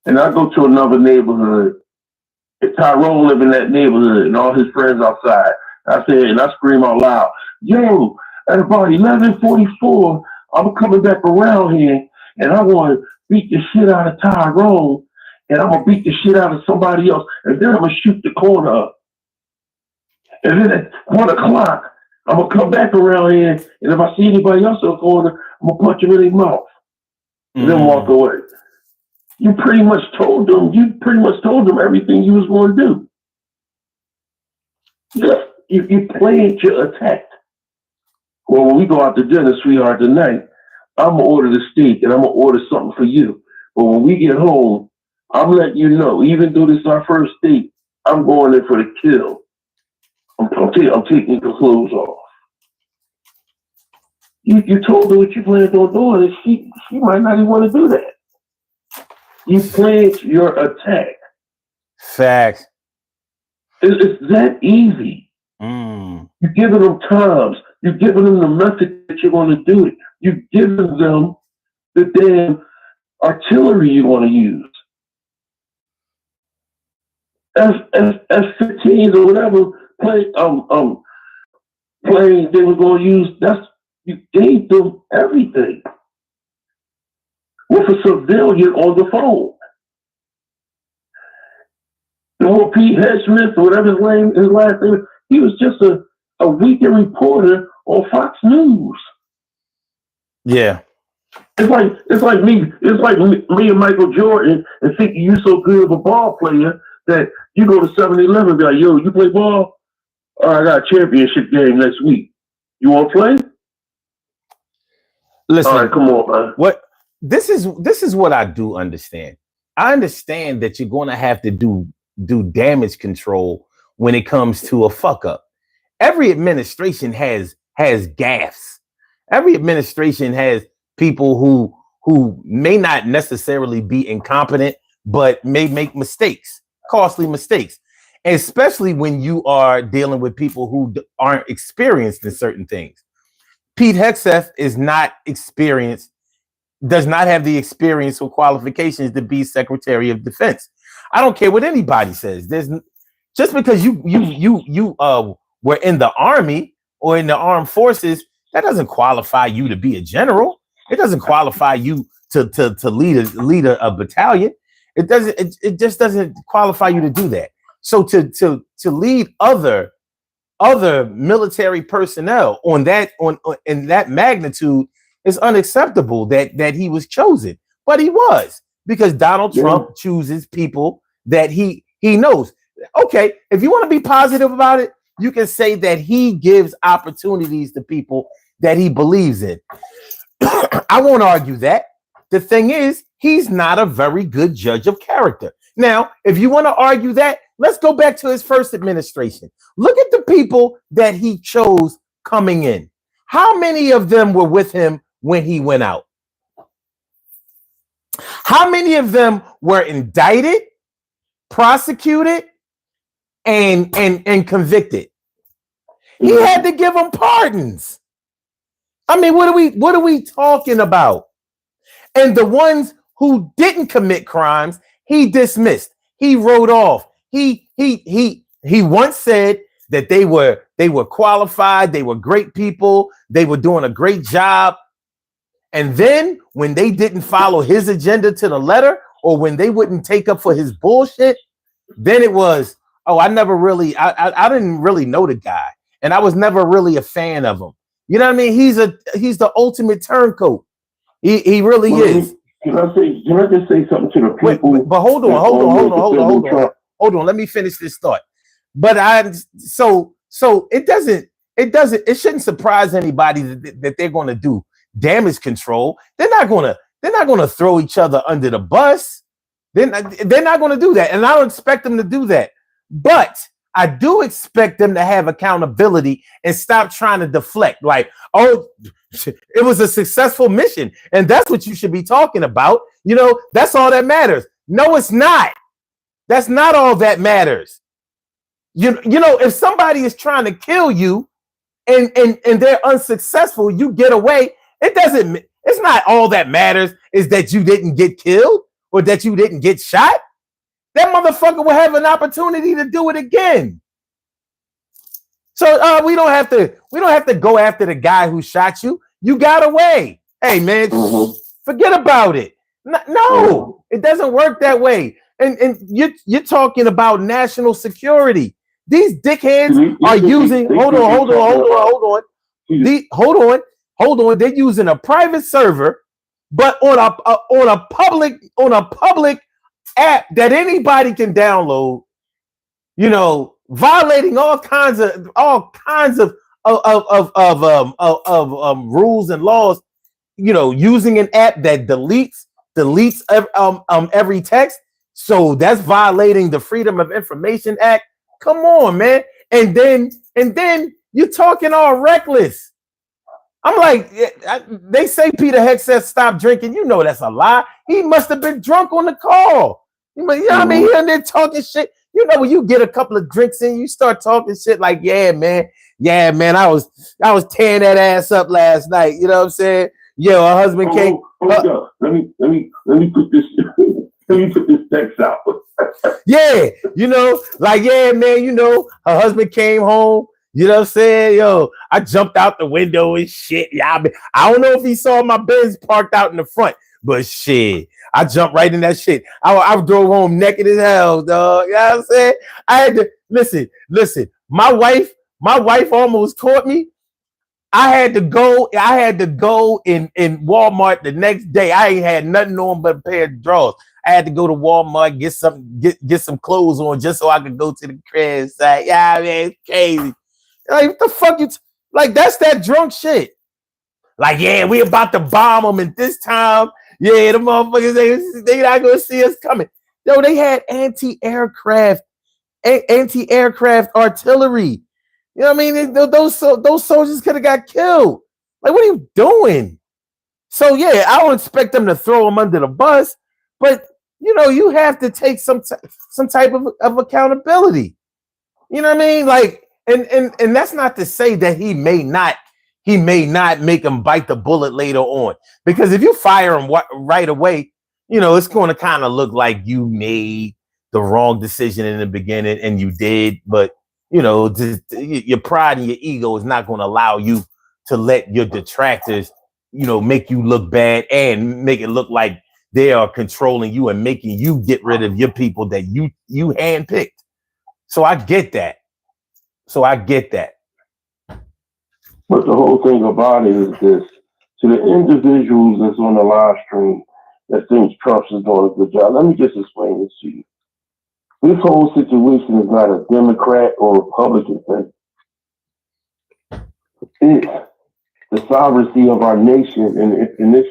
and I go to another neighborhood, if Tyrone live in that neighborhood and all his friends outside, I scream out loud, yo, at about 11:44, I'm coming back around here and I want to beat the shit out of Tyrone, and I'm going to beat the shit out of somebody else, and then I'm going to shoot the corner up. And then at 1 o'clock, I'm going to come back around here, and if I see anybody else in the corner, I'm going to punch them in their mouth and then walk away. You pretty much told them everything you was going to do. You planned your attack. Well, when we go out to dinner, sweetheart, tonight, I'm going to order the steak and I'm going to order something for you. But when we get home, I'm letting you know, even though this is our first date, I'm going in for the kill. I'm taking the clothes off. You told her what you planned on doing, and she might not even want to do that. You planned your attack. Facts. It's that easy. You're giving them times. You're giving them the method that you're going to do it. You're giving them the damn artillery you want to use. F-15s or whatever plane they were going to use. You gave them everything with a civilian on the phone. The whole Pete Hedgesmith or whatever his last name, he was just a weekend reporter on Fox News. Yeah. It's like me and Michael Jordan and thinking you're so good of a ball player that you go to 7-Eleven and be like, yo, you play ball? Oh, I got a championship game next week. You want to play? Listen, all right, come on, man. This is what I do understand. I understand that you're going to have to do damage control when it comes to a fuck up. Every administration has gaffes. Every administration has people who may not necessarily be incompetent, but may make mistakes, costly mistakes, especially when you are dealing with people who aren't experienced in certain things. Pete Hegseth is not experienced, does not have the experience or qualifications to be Secretary of Defense. I don't care what anybody says. There's just because you were in the Army or in the armed forces, that doesn't qualify you to be a general. It doesn't qualify you to lead a battalion. It just doesn't qualify you to do that. So to lead other military personnel in that magnitude is unacceptable that he was chosen. But he was, because Donald Trump chooses people that he knows. Okay, if you want to be positive about it, you can say that he gives opportunities to people that he believes in. I won't argue that. The thing is, he's not a very good judge of character. Now, if you want to argue that, let's go back to his first administration. Look at the people that he chose coming in. How many of them were with him when he went out? How many of them were indicted, prosecuted, and convicted? He had to give them pardons. I mean, what are we talking about? And the ones who didn't commit crimes, he dismissed. He wrote off. He once said that they were qualified, they were great people, they were doing a great job. And then when they didn't follow his agenda to the letter, or when they wouldn't take up for his bullshit, then it was, oh, I didn't really know the guy, and I was never really a fan of him. You know what I mean? He's the ultimate turncoat. He really is. Can I just say something to the people? Wait, but hold on. Let me finish this thought. But it shouldn't surprise anybody that they're going to do damage control. They're not going to throw each other under the bus. They're not going to do that, and I don't expect them to do that. But I do expect them to have accountability and stop trying to deflect. Like, oh, it was a successful mission, and that's what you should be talking about. You know, that's all that matters. No, it's not. That's not all that matters. You know, if somebody is trying to kill you and they're unsuccessful, you get away. It's not all that matters is that you didn't get killed or that you didn't get shot. That motherfucker will have an opportunity to do it again. So we don't have to go after the guy who shot you. You got away. Hey man, forget about it. No, it doesn't work that way. And you're talking about national security. These dickheads are using. Hold on. They're using a private server, but on a public app that anybody can download. You know, violating all kinds of rules and laws. You know, using an app that deletes every text. So that's violating the Freedom of Information Act. Come on, man. And then you're talking all reckless. I'm like, they say Peter Hegseth stopped drinking. You know that's a lie. He must have been drunk on the call. You know what I mean? He in there talking shit. You know, when you get a couple of drinks in, you start talking shit like, yeah, man, I was tearing that ass up last night. You know what I'm saying? Yo, her husband came. Let me put this. Let me put this text out. Yeah, you know, like, yeah, man, you know, her husband came home. You know what I'm saying? Yo, I jumped out the window and shit. Yeah, I don't know if he saw my Benz parked out in the front, but shit, I jumped right in that shit. I drove home naked as hell, dog. You know what I'm saying? I had to listen. My wife almost caught me. I had to go in Walmart the next day. I ain't had nothing on but a pair of drawers. I had to go to Walmart, get some clothes on just so I could go to the crib. Like, yeah, man, it's crazy. Like, what the fuck like, that's that drunk shit. Like, yeah, we about to bomb them, and this time, yeah, the motherfuckers, they not gonna see us coming. Yo, they had anti-aircraft artillery. You know what I mean? Those soldiers could have got killed. Like, what are you doing? So yeah, I don't expect them to throw them under the bus, but you know, you have to take some type of accountability. You know what I mean? Like, and that's not to say that he may not make them bite the bullet later on, because if you fire him right away, you know, it's going to kind of look like you made the wrong decision in the beginning, and you did, but you know, your pride and your ego is not going to allow you to let your detractors, you know, make you look bad and make it look like they are controlling you and making you get rid of your people that you handpicked. So I get that. But the whole thing about it is this: to the individuals that's on the live stream that thinks Trump is doing a good job, let me just explain this to you. This whole situation is not a Democrat or Republican thing. It's the sovereignty of our nation, and this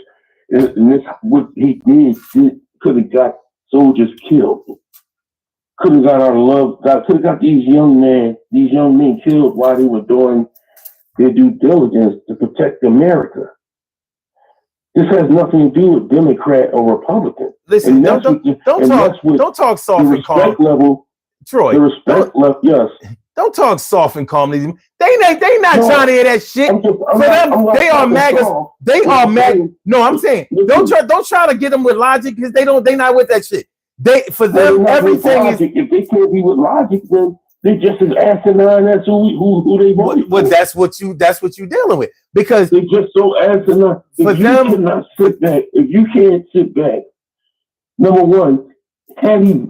what he did could have got soldiers killed. Could have got our love. Could have got these young men killed while they were doing their due diligence to protect America. This has nothing to do with Democrat or Republican. Listen, don't talk soft and calm. Level, Troy, the respect level, yes. Don't talk soft and calm. They not trying to hear that shit. They are MAGAs. They are MAGA. No, I'm saying don't try to get them with logic, because they not with that shit. For them, everything is. If they can't be with logic, then they just as asinine as who they vote. Well, that's what you dealing with, because they're just so asinine. If you can't sit back, number one, had he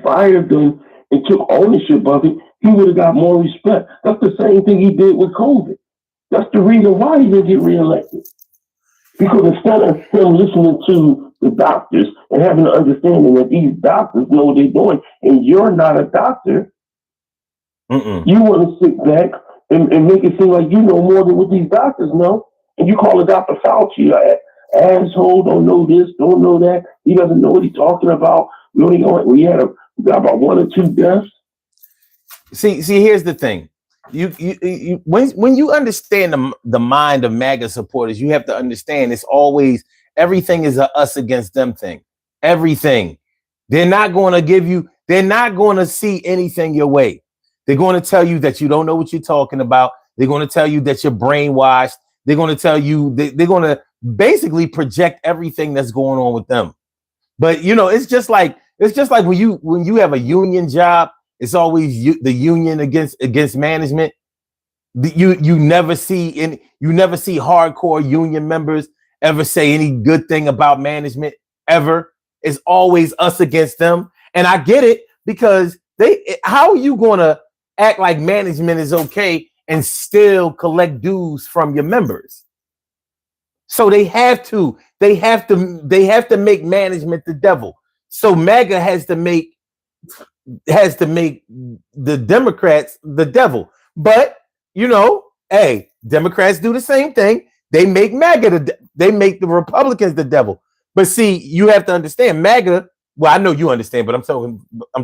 fired them and took ownership of it, he would have got more respect. That's the same thing he did with COVID. That's the reason why he didn't get reelected. Because instead of him listening to the doctors and having an understanding that these doctors know what they're doing, and you're not a doctor, you want to sit back and make it seem like you know more than what these doctors know, and you call a Dr. Fauci an asshole, don't know this, don't know that, he doesn't know what he's talking about. We got about 1 or 2 deaths. See, here's the thing. When you understand the mind of MAGA supporters, you have to understand it's always everything is a us against them thing. Everything. They're not going to see anything your way. They're going to tell you that you don't know what you're talking about. They're going to tell you that you're brainwashed. They're going to tell you they're going to basically project everything that's going on with them. But you know, it's just like when you have a union job, it's always the union against management. You never see hardcore union members ever say any good thing about management ever. It's always us against them. And I get it, because how are you going to act like management is okay and still collect dues from your members? So they have to make management the devil. So MAGA has to make the Democrats the devil. But you know, hey, Democrats do the same thing. They make they make the Republicans the devil. But see, you have to understand MAGA. Well, I know you understand, but I'm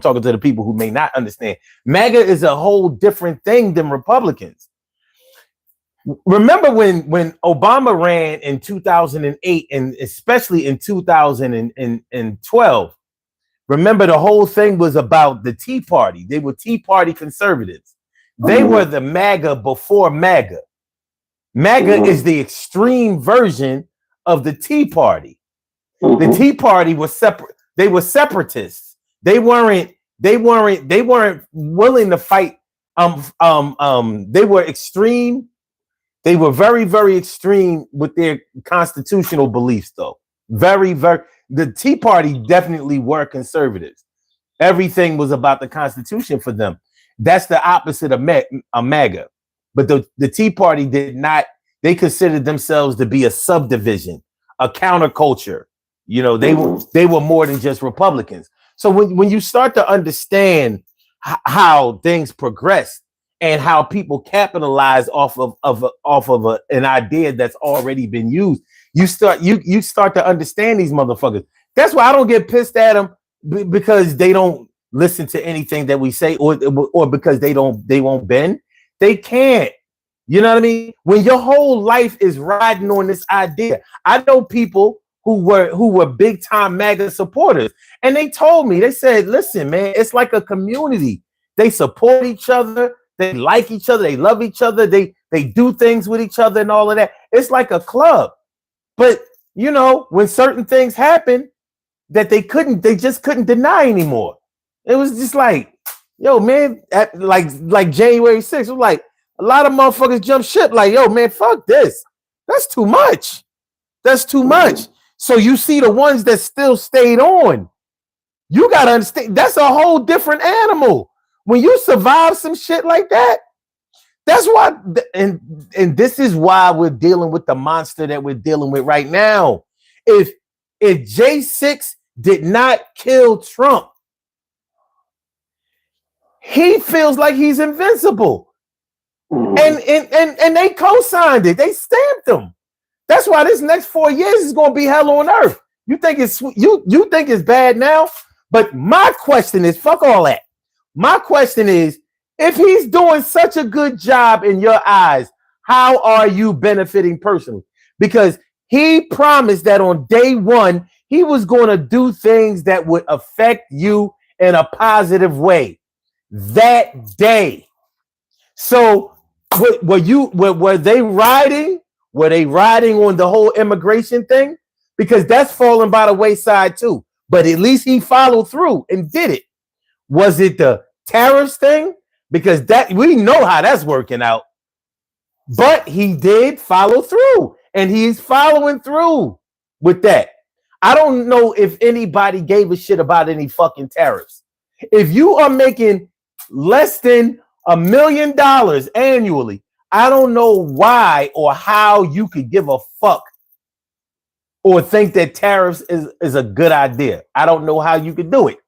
talking to the people who may not understand. MAGA is a whole different thing than Republicans. Remember when Obama ran in 2008, and especially in 2012, Remember, the whole thing was about the Tea Party. They were Tea Party conservatives. They were the MAGA before MAGA. MAGA is the extreme version of the Tea Party. The Tea Party was separate. They were separatists. They weren't willing to fight. They were extreme. They were very, very extreme with their constitutional beliefs, though. Very, very. The Tea Party definitely were conservatives. Everything was about the Constitution for them. That's the opposite of MAGA. But the Tea Party did not. They considered themselves to be a subdivision, a counterculture. You know, they were more than just Republicans. So when you start to understand how things progress and how people capitalize off of an idea that's already been used, you start to understand these motherfuckers. That's why I don't get pissed at them because they don't listen to anything that we say, or because they won't bend. They can't. You know what I mean? When your whole life is riding on this idea, I know people who were big time MAGA supporters, and they told me, they said, "Listen, man, it's like a community. They support each other, they like each other, they love each other, they do things with each other, and all of that. It's like a club." But you know, when certain things happen that they just couldn't deny anymore, it was just like, yo, man, like January 6th, it was like a lot of motherfuckers jump ship, like, yo, man, fuck this. That's too much. That's too much. So you see the ones that still stayed on. You gotta understand, that's a whole different animal. When you survive some shit like that, that's why, and this is why we're dealing with the monster that we're dealing with right now. If J6 did not kill Trump, he feels like he's invincible. And they co-signed it. They stamped him. That's why this next 4 years is going to be hell on earth. You think it's you think it's bad now? But my question is, fuck all that. My question is, if he's doing such a good job in your eyes, how are you benefiting personally? Because he promised that on day one, he was going to do things that would affect you in a positive way that day. So were they riding on the whole immigration thing? Because that's falling by the wayside too. But at least he followed through and did it. Was it the tariffs thing? Because that we know how that's working out. But he did follow through, and he's following through with that. I don't know if anybody gave a shit about any fucking tariffs. If you are making less than $1 million annually, I don't know why or how you could give a fuck or think that tariffs is a good idea. I don't know how you could do it.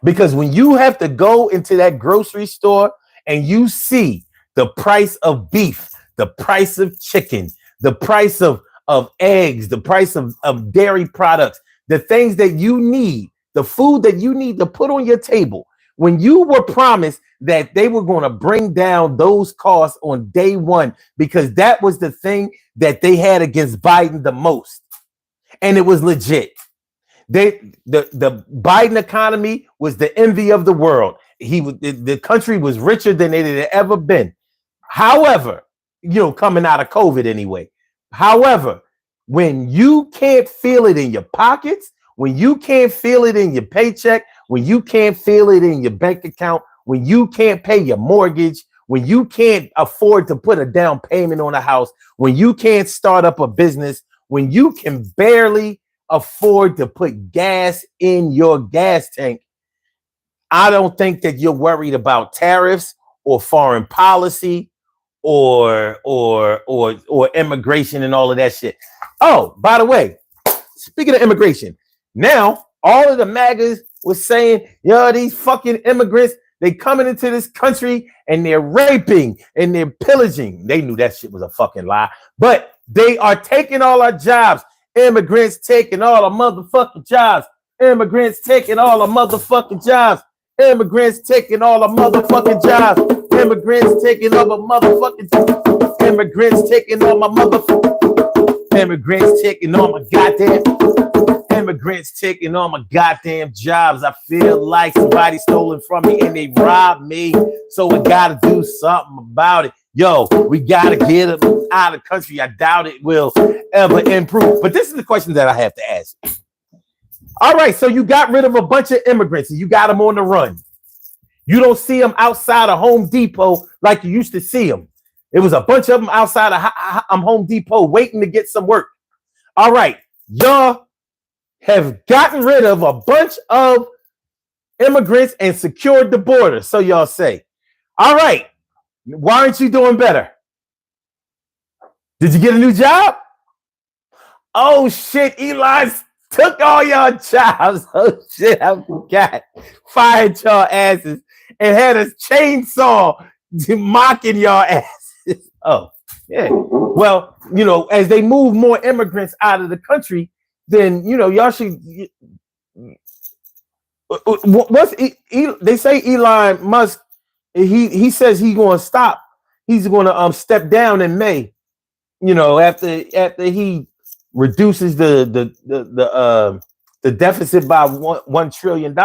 Because when you have to go into that grocery store and you see the price of beef, the price of chicken, the price of eggs, the price of dairy products, the things that you need, the food that you need to put on your table, when you were promised that they were going to bring down those costs on day one, because that was the thing that they had against Biden the most. And it was legit. The Biden economy was the envy of the world. The country was richer than it had ever been. However, coming out of COVID anyway. However, when you can't feel it in your pockets, when you can't feel it in your paycheck, when you can't feel it in your bank account, when you can't pay your mortgage, when you can't afford to put a down payment on a house, when you can't start up a business, when you can barely afford to put gas in your gas tank, I don't think that you're worried about tariffs or foreign policy or immigration and all of that shit. Oh, by the way, speaking of immigration, now all of the MAGAs was saying, these fucking immigrants, they coming into this country and they're raping and they're pillaging. They knew that shit was a fucking lie, but they are taking all our jobs. Immigrants taking all our motherfucking jobs. Immigrants taking all our motherfucking jobs. Immigrants taking all our motherfucking jobs. Immigrants taking all my motherfucking jobs. Immigrants taking all my motherfucking. Immigrants taking all my goddamn. immigrants taking all my goddamn jobs. I feel like somebody stolen from me and they robbed me. So we gotta do something about it. Yo, we gotta get them out of the country. I doubt it will ever improve. But this is the question that I have to ask. All right, so you got rid of a bunch of immigrants and you got them on the run. You don't see them outside of Home Depot like you used to see them. It was a bunch of them outside of Home Depot waiting to get some work. All right, y'all have gotten rid of a bunch of immigrants and secured the border, so y'all say. All right, why aren't you doing better? Did you get a new job? Oh shit, Elon took all y'all jobs. Oh shit, I forgot. Fired y'all asses and had a chainsaw mocking y'all asses. Oh, yeah. Well, you know, as they move more immigrants out of the country, then, you know, y'all should. They say Elon Musk, he says he's going to stop. He's going to step down in May. You know, after he reduces the deficit by $1 trillion,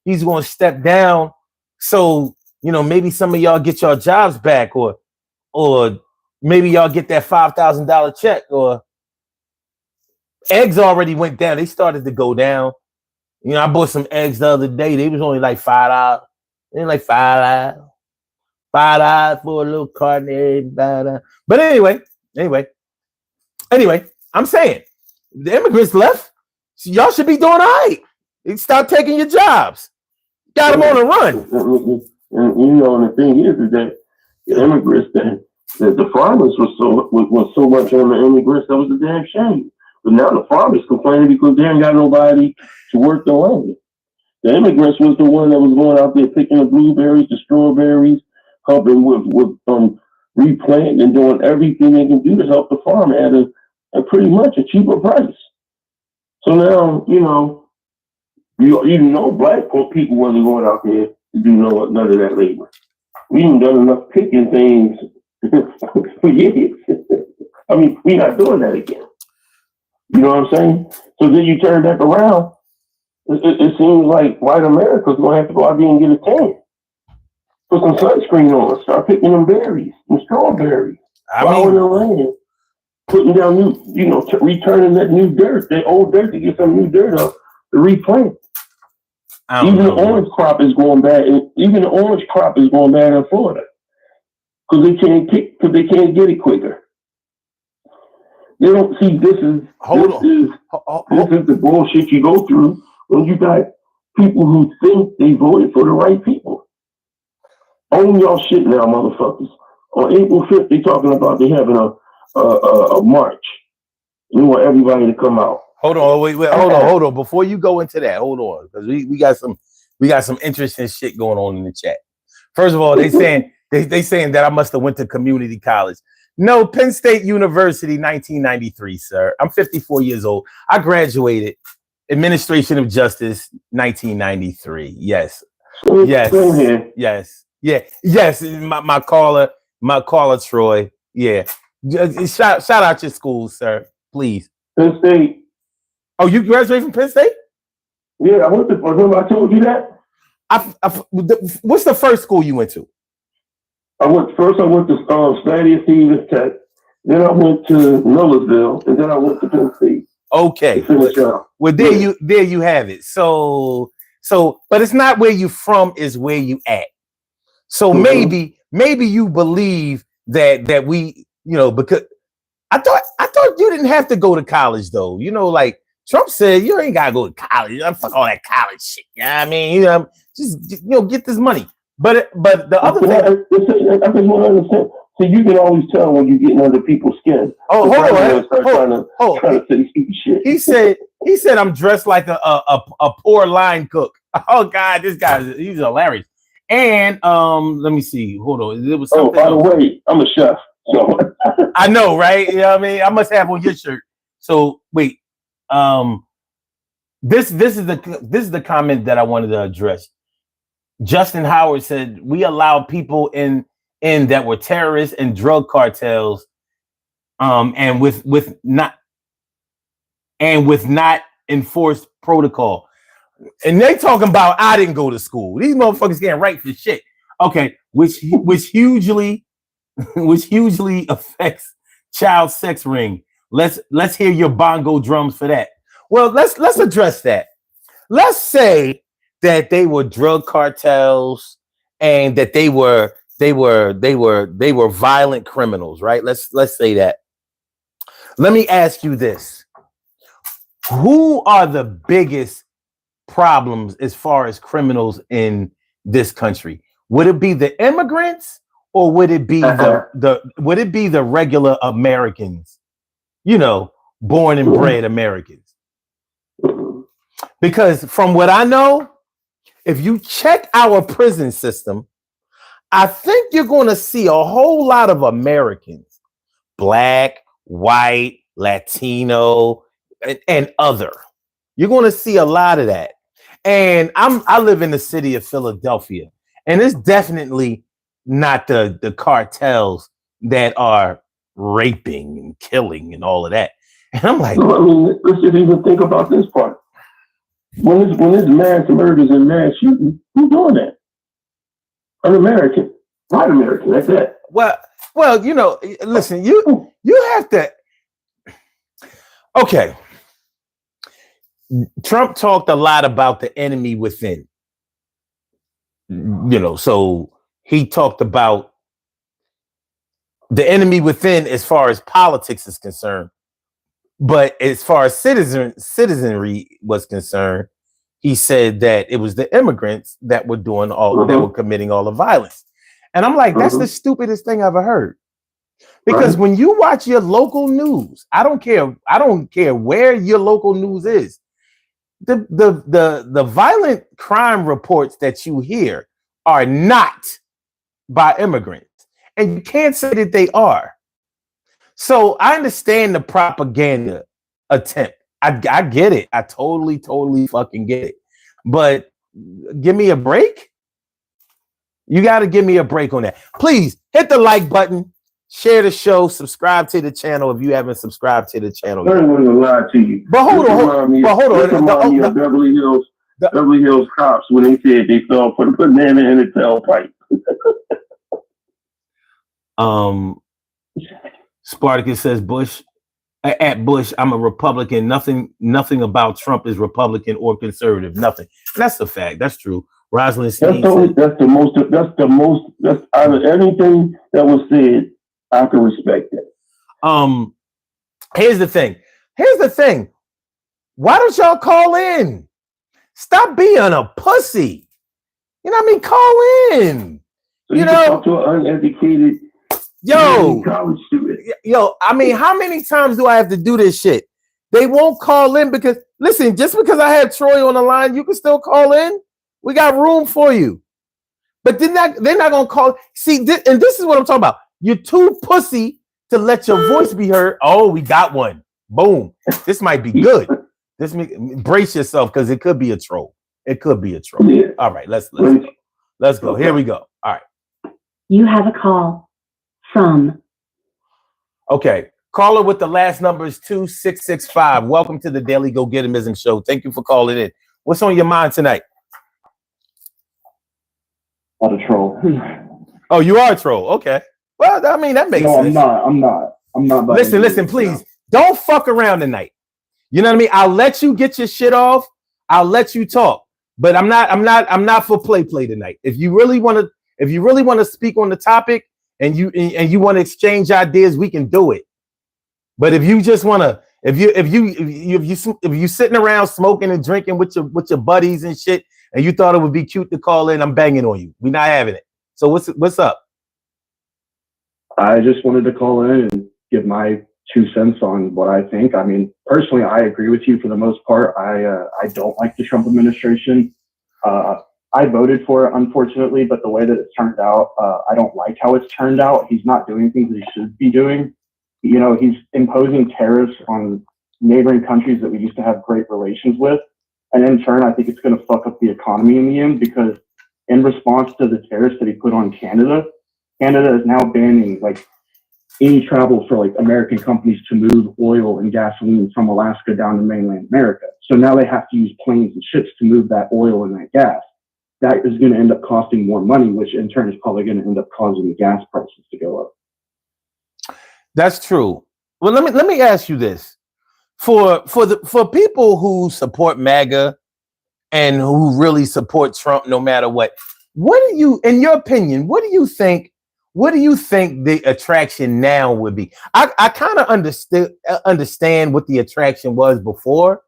he's going to step down. So, you know, maybe some of y'all get your jobs back, or maybe y'all get that $5,000 check, or eggs already went down. They started to go down. You know, I bought some eggs the other day. They was only like $5. They were like $5 for a little carton. But anyway, I'm saying the immigrants left. So y'all should be doing all right. Stop taking your jobs. Got them on the run. And you know, and the thing is that the immigrants, that the farmers was so much on the immigrants, that was a damn shame. But now the farmers complaining because they ain't got nobody to work the land. The immigrants was the one that was going out there picking the blueberries, the strawberries, helping with replanting and doing everything they can do to help the farm at a pretty much a cheaper price. So now, you know black people wasn't going out there to do none of that labor. We ain't done enough picking things for years. I mean, we're not doing that again. You know what I'm saying? So then you turn back around, it seems like white America's going to have to go out there and get a tan. Put some sunscreen on, start picking them berries, some strawberries, plowing the land, putting down new, returning that new dirt, that old dirt, to get some new dirt up to replant. Even the orange crop is going bad. Even the orange crop is going bad in Florida because they can't get it quicker. They don't see this is the bullshit you go through when you got people who think they voted for the right people. Own y'all shit now, motherfuckers. On April 5th, they talking about they having a march. We want everybody to come out. Hold on. Before you go into that, hold on, because we got some interesting shit going on in the chat. First of all, they saying that I must have went to community college. No, Penn State University, 1993, sir. I'm 54 years old. I graduated Administration of Justice, 1993. Yes. My caller, Troy. Yeah. Shout out your school, sir. Please. Penn State. Oh, you graduated from Penn State? Yeah, remember I told you that? What's the first school you went to? I went to Stadium Stevens Tech, then I went to Millersville, and then I went to Penn State. Okay. Well, there you have it. So, but it's not where you from, is where you at. So maybe you believe that we, because I thought you didn't have to go to college though. Like Trump said, you ain't gotta go to college. Fuck all that college shit. Yeah, I mean, just get this money. But the other thing, I just want to understand. So you can always tell when you're getting under people's skin. Oh, hold on. Trying to say stupid shit. He said I'm dressed like a poor line cook. Oh God, he's hilarious. And let me see. Hold on. It was something. By the way, I'm a chef. So I know, right? You know what I mean? I must have on your shirt. So wait. This is the comment that I wanted to address. Justin Howard said we allowed people in that were terrorists and drug cartels, and with not enforced protocol. And they talking about I didn't go to school. These motherfuckers can't write for shit. Okay, which hugely affects child sex ring. Let's hear your bongo drums for that. Well, let's address that. Let's say that they were drug cartels and that they were violent criminals, right? Let's say that. Let me ask you this. Who are the biggest problems as far as criminals in this country? Would it be the immigrants or would it be the regular Americans? You know, born and bred Americans. Because from what I know, if you check our prison system, I think you're going to see a whole lot of Americans, black, white, Latino, and other. You're going to see a lot of that. And I live in the city of Philadelphia, and it's definitely not the cartels that are raping and killing and all of that. And I'm like, so, I mean, let's just even think about this part. When it's mass murders and mass shooting, who's doing that? An American, not American. That's it. Well, you know, listen, you have to. Okay. Trump talked a lot about the enemy within. You know, so he talked about the enemy within as far as politics is concerned. But as far as citizenry was concerned, he said that it was the immigrants that were doing that were committing all the violence. And I'm like, that's the stupidest thing I've ever heard. Because when you watch your local news, I don't care where your local news is. The violent crime reports that you hear are not by immigrants. And you can't say that they are. So I understand the propaganda attempt. I get it. I totally fucking get it. But give me a break. You got to give me a break on that. Please hit the like button, share the show, subscribe to the channel if you haven't subscribed to the channel. I don't want to lie to you. But hold on. Beverly Hills cops when they said they fell for the banana in the tailpipe. Spartacus says at Bush, I'm a Republican. Nothing about Trump is Republican or conservative. Nothing. That's a fact. That's true. Rosalind Steen that's the most out of anything that was said, I can respect it. Here's the thing. Why don't y'all call in? Stop being a pussy. You know what I mean? Call in. So you know, talk to an uneducated college student. Yo, I mean, how many times do I have to do this shit? They won't call in because, listen, just because I had Troy on the line, you can still call in. We got room for you. But they're not going to call. See, and this is what I'm talking about. You're too pussy to let your voice be heard. Oh, we got one. Boom. This might be good. Brace yourself because it could be a troll. It could be a troll. Yeah. All right, let's go. Let's go. Here we go. All right. You have a call from. Okay. Caller with the last number is 2665. Welcome to the Daily Go Getimism Show. Thank you for calling in. What's on your mind tonight? Not a troll. Oh, you are a troll. Okay. Well, I mean, that makes sense. I'm not. Listen, please. Don't fuck around tonight. You know what I mean? I'll let you get your shit off. I'll let you talk. But I'm not for play tonight. If you really want to speak on the topic and you want to exchange ideas, we can do it. But if you just want to, if you sitting around smoking and drinking with your buddies and shit, and you thought it would be cute to call in, I'm banging on you. We're not having it. So what's up? I just wanted to call in and give my 2 cents on what I think. I mean, personally, I agree with you for the most part. I don't like the Trump administration. I voted for it, unfortunately, but the way that it's turned out, I don't like how it's turned out. He's not doing things that he should be doing. You know, he's imposing tariffs on neighboring countries that we used to have great relations with. And in turn, I think it's going to fuck up the economy in the end, because in response to the tariffs that he put on Canada, Canada is now banning like any travel for like American companies to move oil and gasoline from Alaska down to mainland America. So now they have to use planes and ships to move that oil and that gas. That is going to end up costing more money, which in turn is probably going to end up causing the gas prices to go up. That's true. Well, let me ask you this: for people who support MAGA and who really support Trump, no matter what do you, in your opinion, what do you think? What do you think the attraction now would be? I kind of understand what the attraction was before,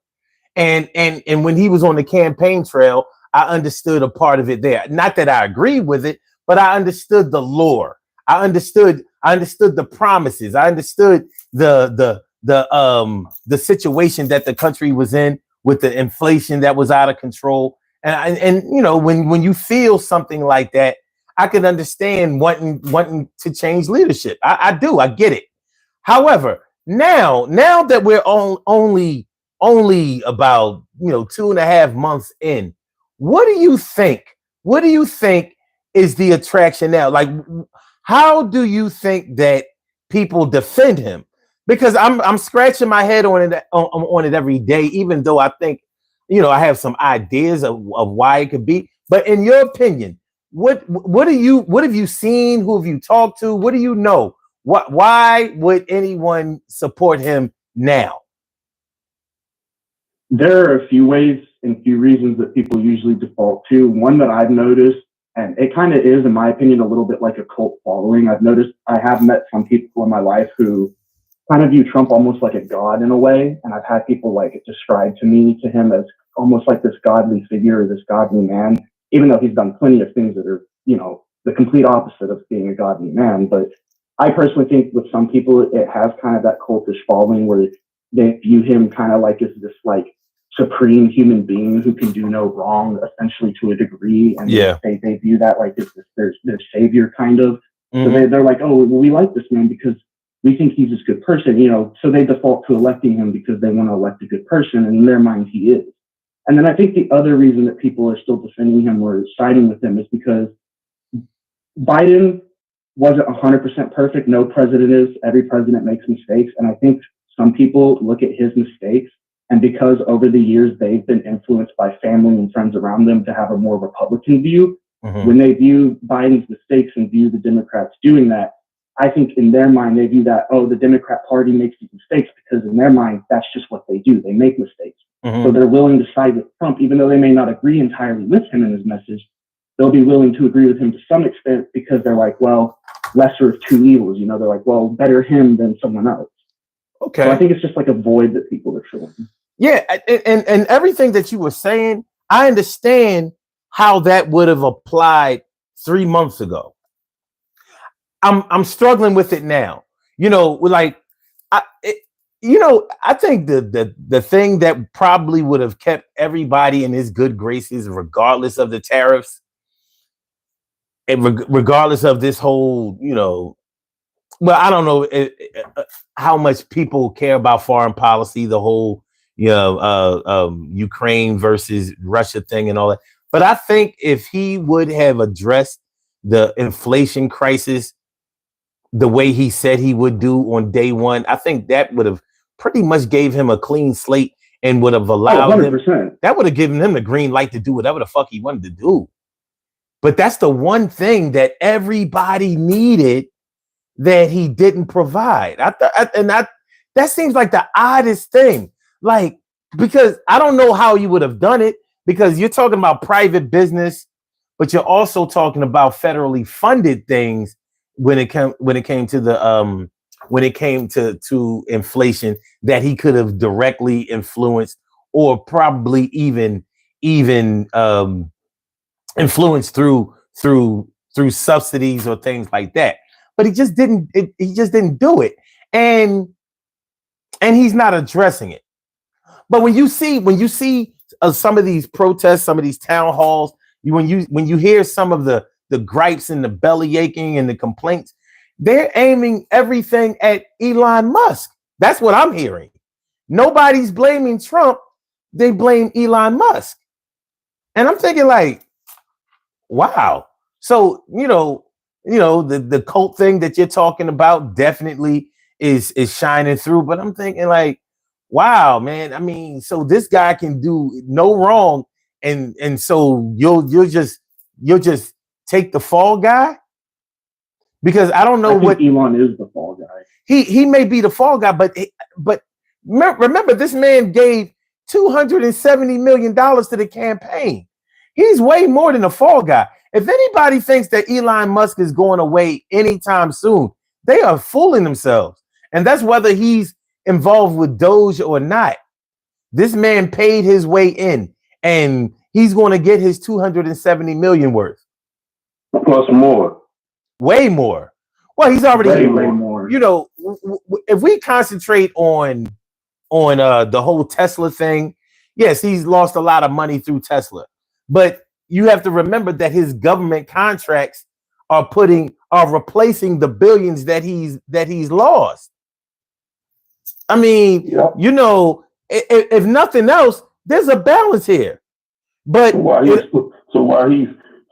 and when he was on the campaign trail, I understood a part of it there. Not that I agree with it, but I understood the lore. I understood the promises. I understood the situation that the country was in with the inflation that was out of control. And you know, when you feel something like that, I can understand wanting to change leadership. I do. I get it. However, now that we're only about 2.5 months in, what do you think? What do you think is the attraction now? Like, how do you think that people defend him? Because I'm scratching my head on it every day, even though I think I have some ideas of why it could be. But in your opinion, what have you seen? Who have you talked to? What do you know? Why would anyone support him now? There are a few ways and few reasons that people usually default to. One that I've noticed, and it kind of is, in my opinion, a little bit like a cult following. I have met some people in my life who kind of view Trump almost like a god in a way. And I've had people like describe to him as almost like this godly figure or this godly man, even though he's done plenty of things that are, the complete opposite of being a godly man. But I personally think with some people, it has kind of that cultish following where they view him kind of like as this like supreme human being who can do no wrong, essentially, to a degree. And they view that like as their savior kind of. Mm-hmm. So they're like, oh, well, we like this man because we think he's this good person, so they default to electing him because they want to elect a good person, and in their mind he is. And then I think the other reason that people are still defending him or siding with him is because Biden wasn't 100% perfect. No president is. Every president makes mistakes. And I think some people look at his mistakes, and because over the years they've been influenced by family and friends around them to have a more Republican view, when they view Biden's mistakes and view the Democrats doing that, I think in their mind, they view that, the Democrat Party makes these mistakes because in their mind, that's just what they do. They make mistakes. So they're willing to side with Trump, even though they may not agree entirely with him in his message. They'll be willing to agree with him to some extent because they're like, well, lesser of two evils. They're like, well, better him than someone else. Okay. So I think it's just like a void that people are filling. Yeah. And everything that you were saying, I understand how that would have applied 3 months ago. I'm struggling with it now. I think the thing that probably would have kept everybody in his good graces, regardless of the tariffs, and regardless of this whole, I don't know how much people care about foreign policy, the whole, Ukraine versus Russia thing and all that. But I think if he would have addressed the inflation crisis the way he said he would do on day one, I think that would have pretty much gave him a clean slate and would have allowed him. That would have given him the green light to do whatever the fuck he wanted to do. But that's the one thing that everybody needed that he didn't provide. That seems like the oddest thing. Like, because I don't know how you would have done it, because you're talking about private business, but you're also talking about federally funded things when it came to inflation that he could have directly influenced or probably even influenced through subsidies or things like that. But he just didn't do it, and he's not addressing it. But when you see some of these protests, some of these town halls, when you hear some of the gripes and the belly aching and the complaints, they're aiming everything at Elon Musk. That's what I'm hearing. Nobody's blaming Trump. They blame Elon Musk. And I'm thinking like, wow. So, you know, the cult thing that you're talking about definitely is shining through. But I'm thinking like, wow, man. I mean, so this guy can do no wrong, and so you'll just take the fall guy, because I don't know what Elon is the fall guy. he may be the fall guy, but remember, this man gave $270 million to the campaign. He's way more than a fall guy. If anybody thinks that Elon Musk is going away anytime soon, they are fooling themselves. And that's whether he's involved with Doge or not. This man paid his way in, and he's going to get his 270 million worth. Plus more. Way more. Well, he's already way more. You know, if we concentrate on the whole Tesla thing, yes, he's lost a lot of money through Tesla. But you have to remember that his government contracts are replacing the billions that he's lost. I mean, you know, if nothing else, there's a balance here. But what he's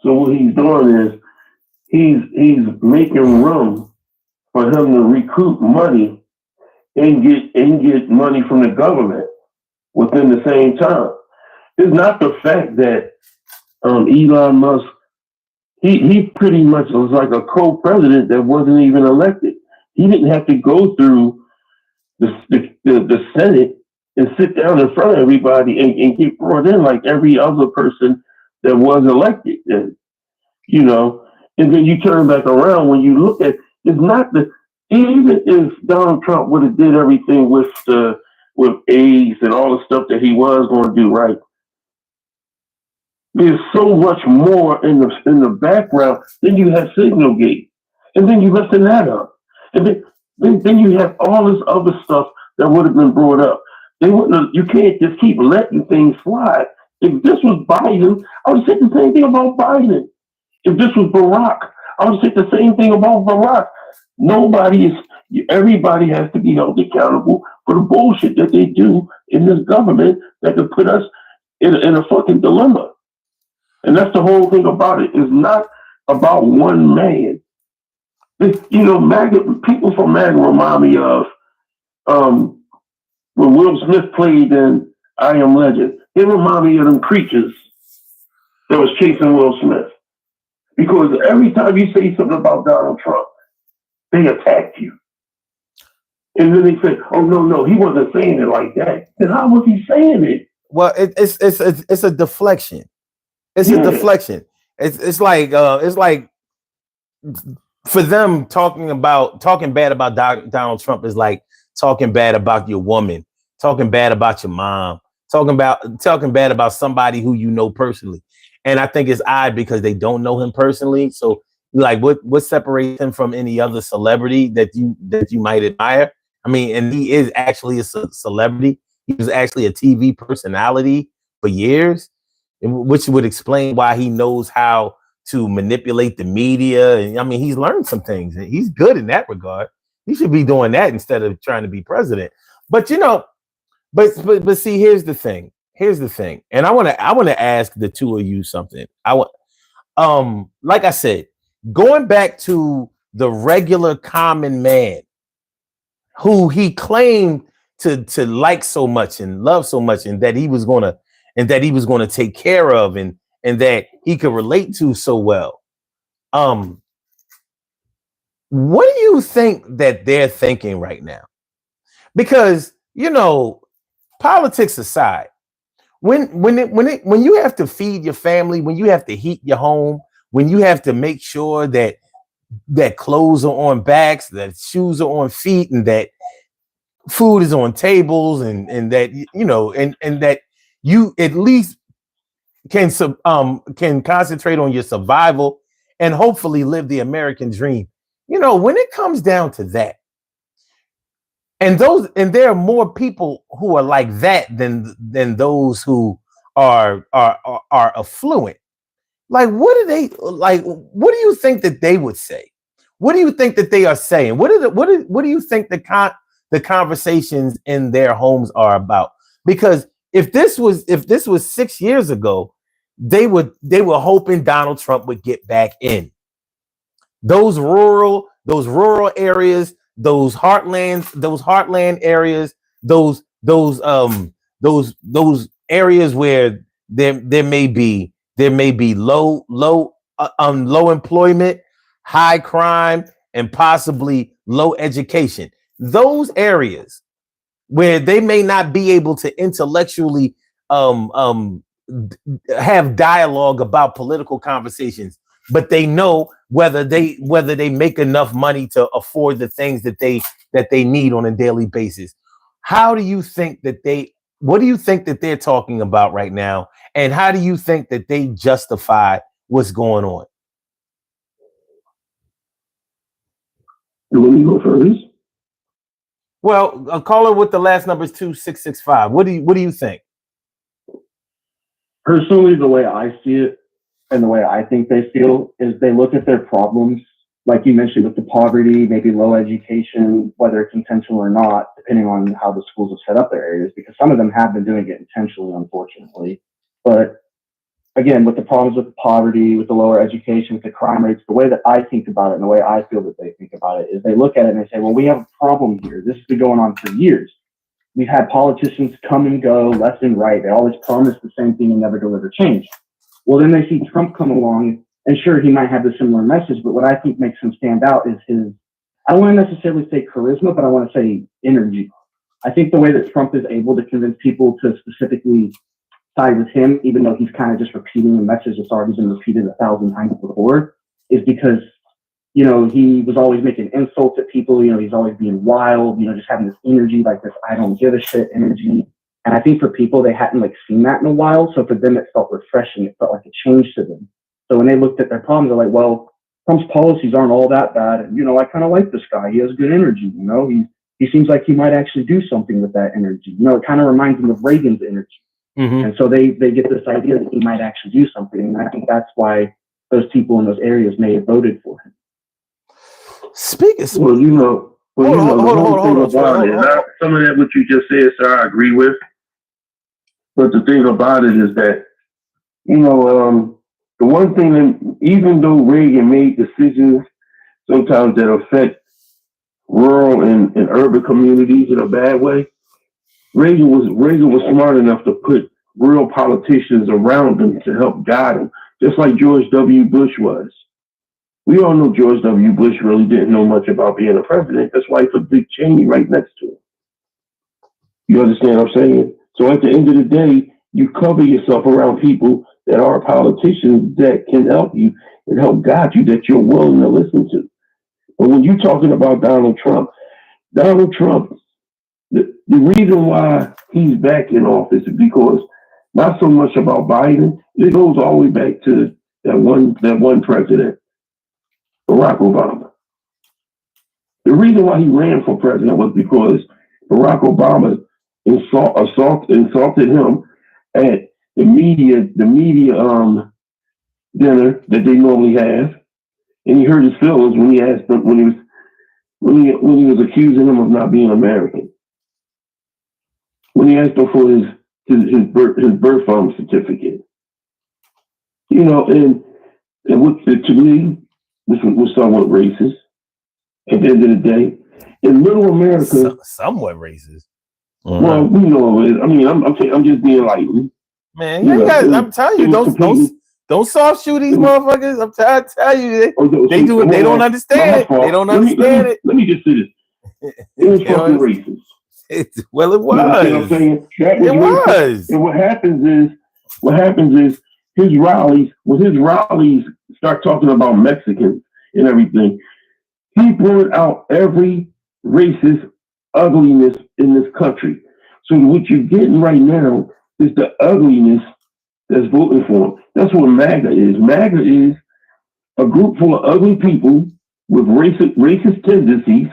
doing is he's making room for him to recruit money and get money from the government within the same time. It's not the fact that Elon Musk, he pretty much was like a co-president that wasn't even elected. He didn't have to go through the Senate and sit down in front of everybody and get brought in like every other person that was elected. And, you know, and then you turn back around when you look at, it's not the, even if Donald Trump would have did everything with AIDS and all the stuff that he was going to do right, there's so much more in the background. Then you have Signalgate, and then you listen that up, and then you have all this other stuff that would have been brought up. They wouldn't. You can't just keep letting things slide. If this was Biden, I would say the same thing about Biden. If this was Barack, I would say the same thing about Barack. Everybody has to be held accountable for the bullshit that they do in this government that could put us in a fucking dilemma. And that's the whole thing about it. It's not about one man. You know, Maga, people from Maga remind me of when Will Smith played in I Am Legend. They remind me of them creatures that was chasing Will Smith. Because every time you say something about Donald Trump, they attack you. And then they say, oh, no, he wasn't saying it like that. Then how was he saying it? Well, it's a deflection. It's a deflection. It's like for them talking bad about Donald Trump is like talking bad about your woman, talking bad about your mom, talking bad about somebody who you know personally. And I think it's odd because they don't know him personally. So like what separates him from any other celebrity that you might admire? I mean, and he is actually a celebrity. He was actually a TV personality for years, which would explain why he knows how to manipulate the media. And I mean, he's learned some things. He's good in that regard. He should be doing that instead of trying to be president. But you know, but see, here's the thing. And I want to ask the two of you something. Like I said, going back to the regular common man who he claimed to like so much and love so much, and that he was gonna take care of, and that he could relate to so well. What do you think that they're thinking right now? Because, you know, politics aside, when you have to feed your family, when you have to heat your home, when you have to make sure that clothes are on backs, that shoes are on feet, and that food is on tables, and that, you know, and that you at least can concentrate on your survival and hopefully live the American dream. You know, when it comes down to that, and there are more people who are like that than those who are affluent. Like, what do you think that they would say? What do you think that they are saying? What do you think the conversations in their homes are about? Because if this was 6 years ago, they were hoping Donald Trump would get back in. Those rural areas, those heartland areas, those areas where there may be low employment, high crime, and possibly low education. Those areas where they may not be able to intellectually have dialogue about political conversations, but they know whether they make enough money to afford the things that they need on a daily basis. What do you think that they're talking about right now, and how do you think that they justify what's going on? You want me to go first? Well, a caller with the last number is 2665. What do you think? Personally, the way I see it and the way I think they feel is they look at their problems, like you mentioned, with the poverty, maybe low education, whether it's intentional or not, depending on how the schools have set up their areas, because some of them have been doing it intentionally, unfortunately. But again, with the problems with the poverty, with the lower education, with the crime rates, the way that I think about it and the way I feel that they think about it is they look at it and they say, well, we have a problem here. This has been going on for years. We've had politicians come and go left and right. They always promise the same thing and never deliver change. Well, then they see Trump come along, and sure, he might have a similar message, but what I think makes him stand out is his, I don't want to necessarily say charisma, but I want to say energy. I think the way that Trump is able to convince people to specifically side with him, even though he's kind of just repeating the message that's already been repeated 1,000 times before, is because, you know, he was always making insults at people. You know, he's always being wild, you know, just having this energy, like this I don't give a shit energy. And I think for people, they hadn't like seen that in a while. So for them, it felt refreshing. It felt like a change to them. So when they looked at their problems, they're like, well, Trump's policies aren't all that bad. And, you know, I kind of like this guy. He has good energy. You know, he seems like he might actually do something with that energy. You know, it kind of reminds them of Reagan's energy. Mm-hmm. And so they get this idea that he might actually do something. And I think that's why those people in those areas may have voted for him. Well, you know, hold on. Some of that what you just said, sir, I agree with. But the thing about it is that, you know, the one thing that, even though Reagan made decisions sometimes that affect rural and urban communities in a bad way, Reagan was smart enough to put real politicians around him to help guide him, just like George W. Bush was. We all know George W. Bush really didn't know much about being a president. That's why he put Dick Cheney right next to him. You understand what I'm saying? So at the end of the day, you cover yourself around people that are politicians that can help you and help guide you, that you're willing to listen to. But when you're talking about Donald Trump, the reason why he's back in office is because not so much about Biden. It goes all the way back to that one president, Barack Obama. The reason why he ran for president was because Barack Obama insulted him at the media dinner that they normally have, and he hurt his feelings when he asked him when he was accusing him of not being American. When he asked him for his birth certificate, you know, and to me, this was somewhat racist. At the end of the day, in Middle America, somewhat racist. Well, you know, I mean, I'm just being like, man, you guys, I'm telling you, don't soft shoot these motherfuckers. I'm trying to tell you, they do it. They don't understand it. They don't understand it. Let me just say this. It was fucking racist. Well, it was. You know what I'm saying? It was. And what happens is his rallies, when his rallies start talking about Mexicans and everything, he brought out every racist ugliness in this country. So what you're getting right now is the ugliness that's voting for him. That's what MAGA is. MAGA is a group full of ugly people with racist tendencies,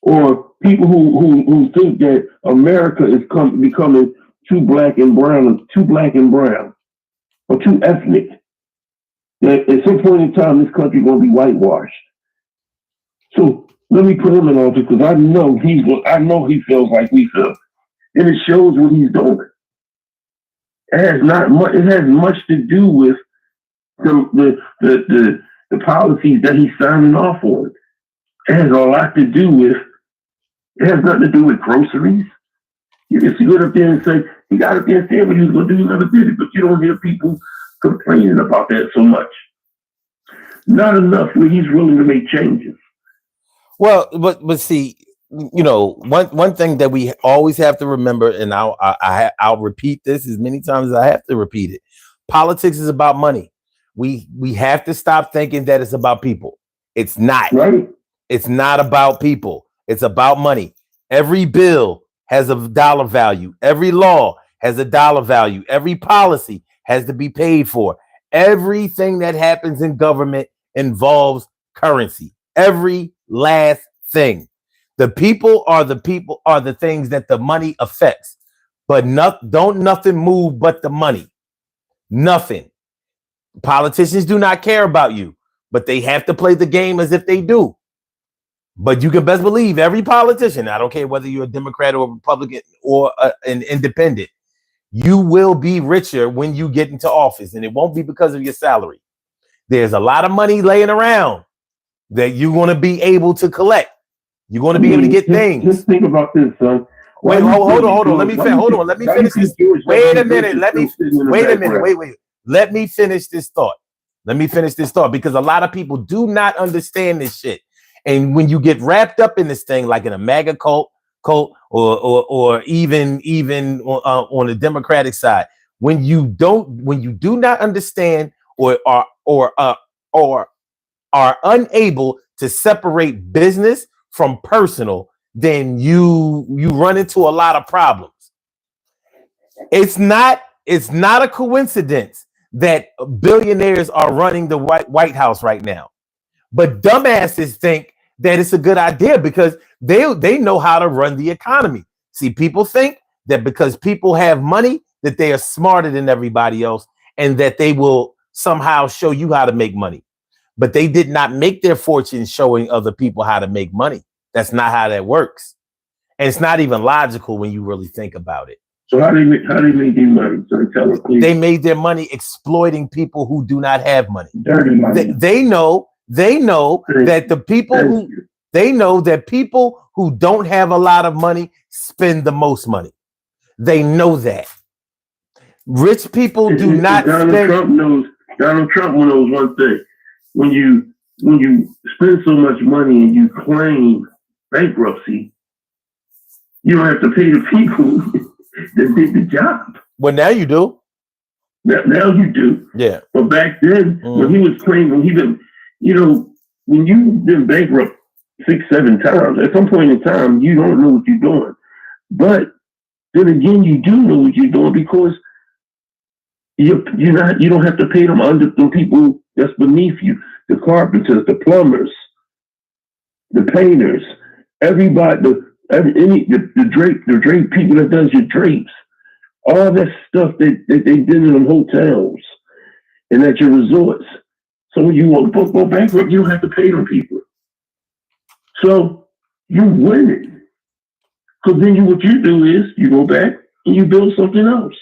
or people who think that America is becoming too black and brown, or too ethnic. That at some point in time, this country is going to be whitewashed. So let me put him in office because I know he feels like we feel, and it shows what he's doing. It has much to do with the the policies that he's signing off on. It has a lot to do with, it has nothing to do with groceries. You can sit up there and say, he got up there and said what he was going to do, he never did it, but you don't hear people complaining about that so much. Not enough where he's willing to make changes. Well, but see, you know, one thing that we always have to remember, and I'll repeat this as many times as I have to repeat it. Politics is about money. We have to stop thinking that it's about people. It's not. Right. It's not about people. It's about money. Every bill has a dollar value. Every law has a dollar value. Every policy has to be paid for. Everything that happens in government involves currency. Every last thing. The people are the things that the money affects. But don't nothing move but the money. Nothing. Politicians do not care about you, but they have to play the game as if they do. But you can best believe every politician, I don't care whether you're a Democrat or a Republican or an independent, you will be richer when you get into office, and it won't be because of your salary. There's a lot of money laying around that you're going to be able to collect. You're going to be able to get things. Just think about this, son. Wait, hold on. Let me finish this. Wait a minute. Let me finish this thought. Because a lot of people do not understand this shit. And when you get wrapped up in this thing, like in a Maga cult, or even on the Democratic side, when you do not understand or are unable to separate business from personal, then you run into a lot of problems. It's not a coincidence that billionaires are running the White House right now. But dumbasses think that it's a good idea because they know how to run the economy. See, people think that because people have money, that they are smarter than everybody else and that they will somehow show you how to make money. But they did not make their fortune showing other people how to make money. That's not how that works. And it's not even logical when you really think about it. So how do they make their money? So tell us, please. They made their money exploiting people who do not have money. Dirty money. They know that the people people who don't have a lot of money spend the most money. They know that. Rich people do not spend. Donald Trump knows one thing. When you spend so much money and you claim bankruptcy, you don't have to pay the people that did the job. Well, now you do. Now you do. Yeah. But back then, when he was claiming, when you've been bankrupt 6-7 times, at some point in time, you don't know what you're doing. But then again, you do know what you're doing because you don't have to pay the people that's beneath you, the carpenters, the plumbers, the painters, everybody, the drape people that does your drapes, all that stuff that they did in them hotels and at your resorts. So when you want to go bankrupt, you don't have to pay them people. So you win it. Because then what you do is you go back and you build something else.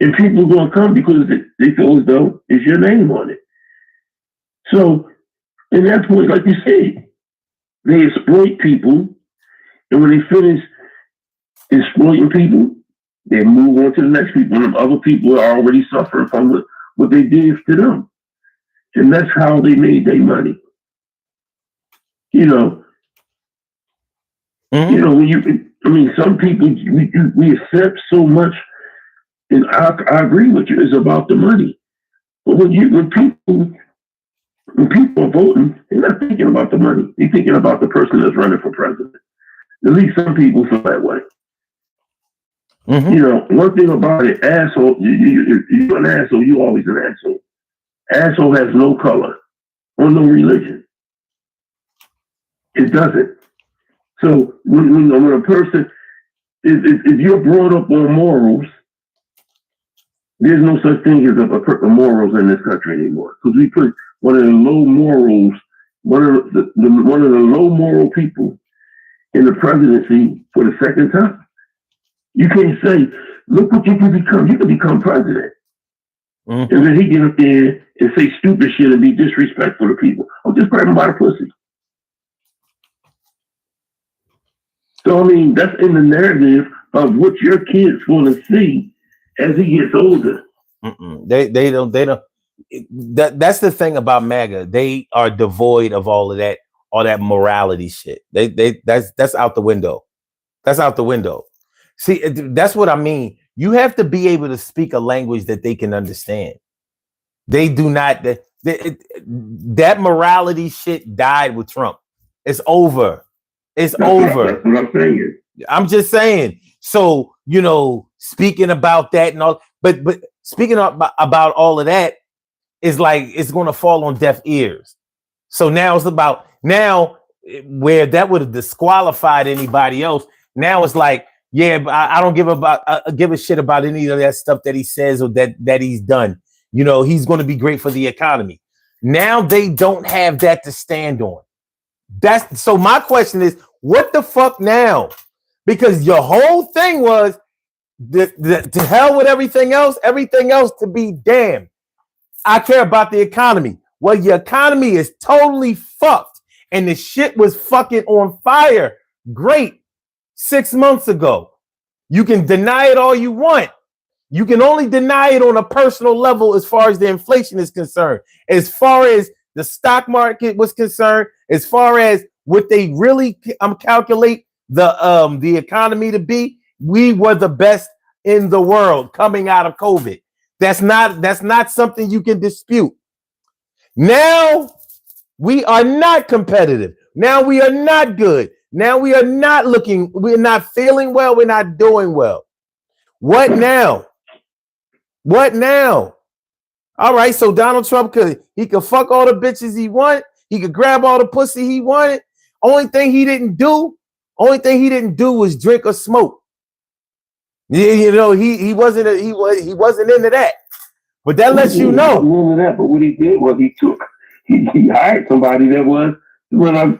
And people are going to come because they feel as though it's your name on it. So, at that point, like you said, they exploit people. And when they finish exploiting people, they move on to the next people. And other people are already suffering from what they did to them. And that's how they made their money. Some people, we accept so much. And I agree with you. It's about the money. But when people are voting, they're not thinking about the money. They're thinking about the person that's running for president. At least some people feel that way. Mm-hmm. One thing about it, asshole. You're an asshole. You're always an asshole. Asshole has no color or no religion. It doesn't. So when a person, if you're brought up on morals. There's no such thing as a morals in this country anymore because we put one of the low morals, one of the low moral people in the presidency for the second time. You can't say, "Look what you can become." You can become president, and then he get up there and say stupid shit and be disrespectful to people. Or just grab them by the pussy. So, I mean, that's in the narrative of what your kids want to see as he gets older. They don't. That's the thing about MAGA. They are devoid of all that morality shit. That's out the window. That's out the window. See, that's what I mean. You have to be able to speak a language that they can understand. They do not. That morality shit died with Trump. It's over. It's over. That's what I'm saying. I'm just saying. So, speaking about that and all, but speaking about all of that is like it's going to fall on deaf ears. So now it's about where that would have disqualified anybody else. Now it's like, yeah, but I don't give a shit about any of that stuff that he says or that he's done. He's going to be great for the economy. Now they don't have that to stand on. So my question is, what the fuck now? Because your whole thing was to hell with everything else to be damned. I care about the economy. Well, your economy is totally fucked and the shit was fucking on fire. Great. 6 months ago. You can deny it all you want. You can only deny it on a personal level as far as the inflation is concerned. As far as the stock market was concerned, as far as what they really calculate the economy to be, we were the best in the world coming out of COVID. That's not something you can dispute. Now we are not competitive. Now we are not good. Now we're not feeling well. We're not doing well. What now? What now? All right, so Donald Trump could fuck all the bitches he wanted. He could grab all the pussy he wanted. Only thing he didn't do was drink or smoke. He wasn't into that. But that lets you know. He wasn't into that, but what he did was he hired somebody that was run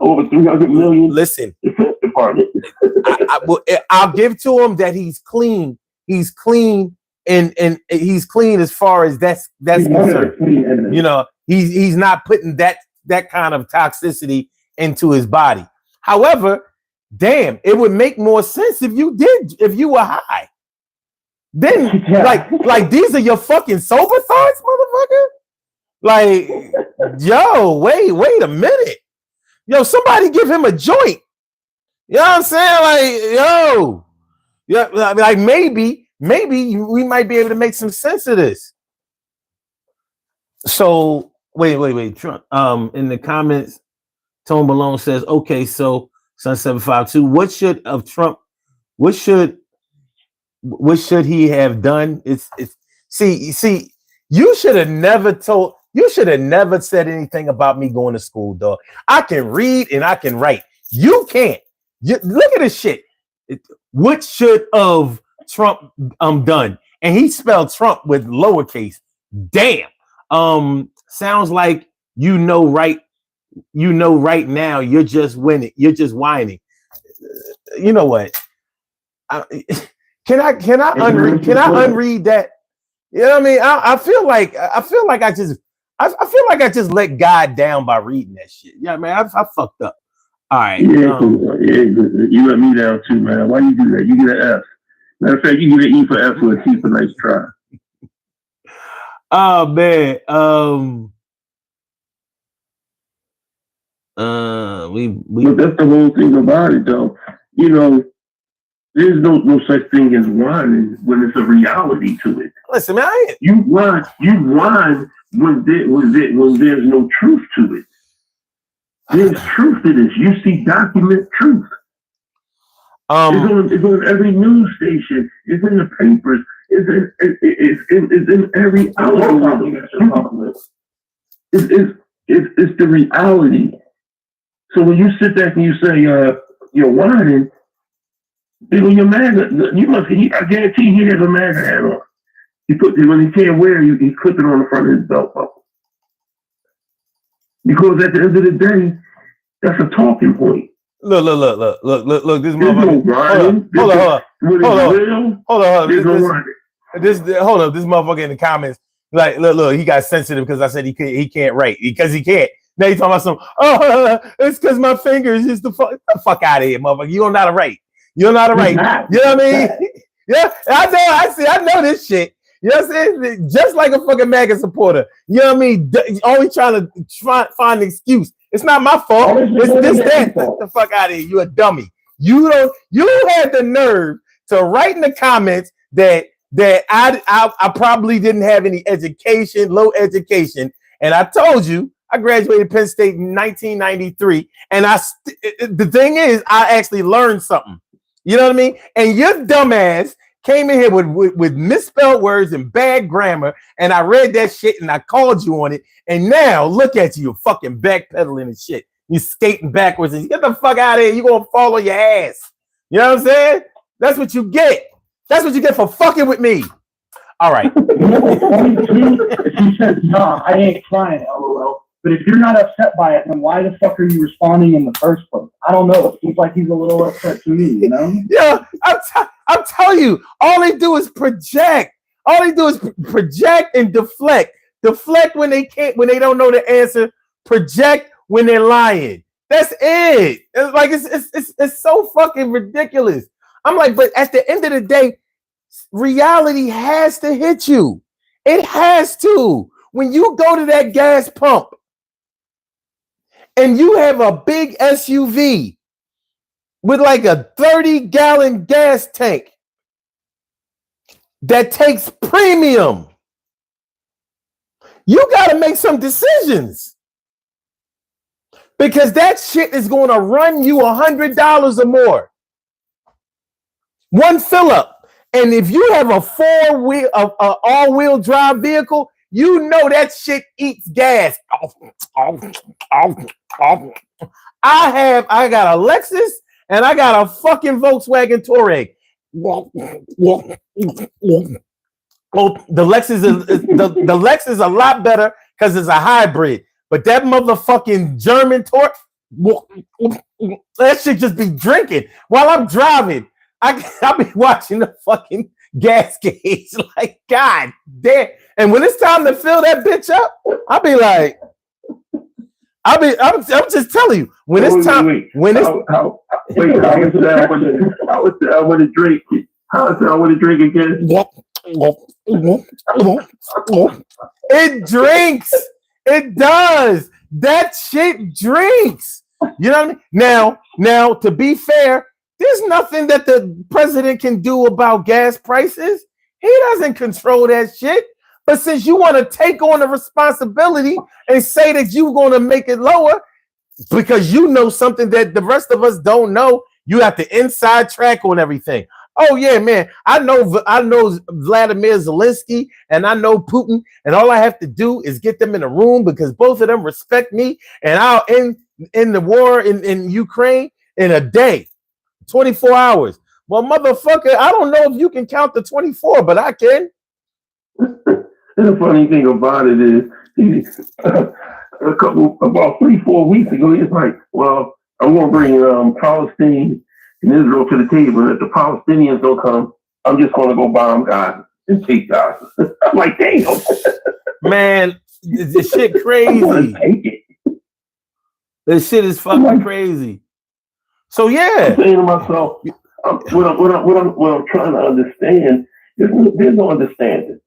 over 300 million. Listen, Defense Department. I'll give to him that he's clean. He's clean and he's clean as far as that's concerned. He's not putting that kind of toxicity into his body. However, damn, it would make more sense if you were high. Then like these are your fucking sober thoughts, motherfucker. Like, yo, wait a minute. Yo, somebody give him a joint. You know what I'm saying? Like, yo, yeah, like maybe we might be able to make some sense of this. So wait. Trump, in the comments, Tone Malone says, okay, so Sun 752, what should he have done? See, you should have never said anything about me going to school, dog. I can read and I can write. You can't. Look at this shit. What should have Trump done? And he spelled Trump with lowercase. Damn. Sounds like right now you're just winning. You're just whining. You know what? Can I unread that? You know what I mean? I feel like I just let God down by reading that shit. Yeah, man, I fucked up. All right. Yeah, you let me down too, man. Why you do that? You get an F. Matter of fact, you get an E for F with a T for nice try. Oh man. But that's the whole thing about it, though. There's no such thing as whining when it's a reality to it. Listen, man, you whine when there's no truth to it. There's truth to this. You see document truth. It's on every news station. It's in the papers. It's in every outlet. It's the reality. So when you sit back and you say you're whining, then when you're mad, I guarantee he has a MAGA hat on. When he can't wear it, he clip it on the front of his belt buckle. Because at the end of the day, that's a talking point. Look, this motherfucker. Hold on. This motherfucker in the comments Like, look, he got sensitive because I said he can't write because he can't. Now you talking about it's because my fingers is the fuck out of here, motherfucker. You don't know how to write. You don't know how to write. You know what I mean? Yeah, I know this shit. You know what I'm saying? Just like a fucking Maga supporter. You know what I mean? Always trying to find an excuse. It's not my fault. It's this, that. Get the fuck out of here. You a dummy. You had the nerve to write in the comments that I probably didn't have any education, low education. And I told you, I graduated Penn State in 1993. And the thing is, I actually learned something. You know what I mean? And your dumbass came in here with misspelled words and bad grammar. And I read that shit and I called you on it. And now look at you fucking backpedaling and shit. You skating backwards and get the fuck out of here. You're going to fall on your ass. You know what I'm saying? That's what you get. That's what you get for fucking with me. All right. He says, nah, I ain't trying, LOL. But if you're not upset by it, then why the fuck are you responding in the first place? I don't know. It seems like he's a little upset to me, you know? Yeah, I'm telling you, all they do is project. All they do is project and deflect. Deflect when they don't know the answer. Project when they're lying. That's it. It's like it's so fucking ridiculous. I'm like, but at the end of the day, reality has to hit you. It has to. When you go to that gas pump and you have a big SUV with like a 30-gallon gas tank that takes premium, you got to make some decisions because that shit is going to run you $100 or more. One fill up. And if you have a all-wheel drive vehicle, you know that shit eats gas. I got a Lexus and I got a fucking Volkswagen Touareg. The Lexus is a lot better because it's a hybrid. But that motherfucking German Touareg, that shit just be drinking while I'm driving. I'll be watching the fucking gas gauge like, God damn. And when it's time to fill that bitch up, I'll be like, I'm just telling you, when it's time, when it's how was that with a drink? How is that with a drink again? It drinks. It does. That shit drinks. You know what I mean? Now, to be fair, there's nothing that the president can do about gas prices. He doesn't control that shit. But since you want to take on the responsibility and say that you're going to make it lower because you know something that the rest of us don't know, you have the inside track on everything. Oh yeah, man. I know Vladimir Zelensky and I know Putin, and all I have to do is get them in a room because both of them respect me, and I'll end the war in Ukraine in a day. 24 hours. Well, motherfucker, I don't know if you can count the 24, but I can. And the funny thing about it is, about 3-4 weeks ago, he's like, well, I'm going to bring Palestine and Israel to the table. And if the Palestinians don't come, I'm just going to go bomb Gaza and take Gaza. I'm like, damn. Man, this shit crazy. This shit is fucking crazy. So yeah, I'm saying to myself, what I'm trying to understand, there's no understanding.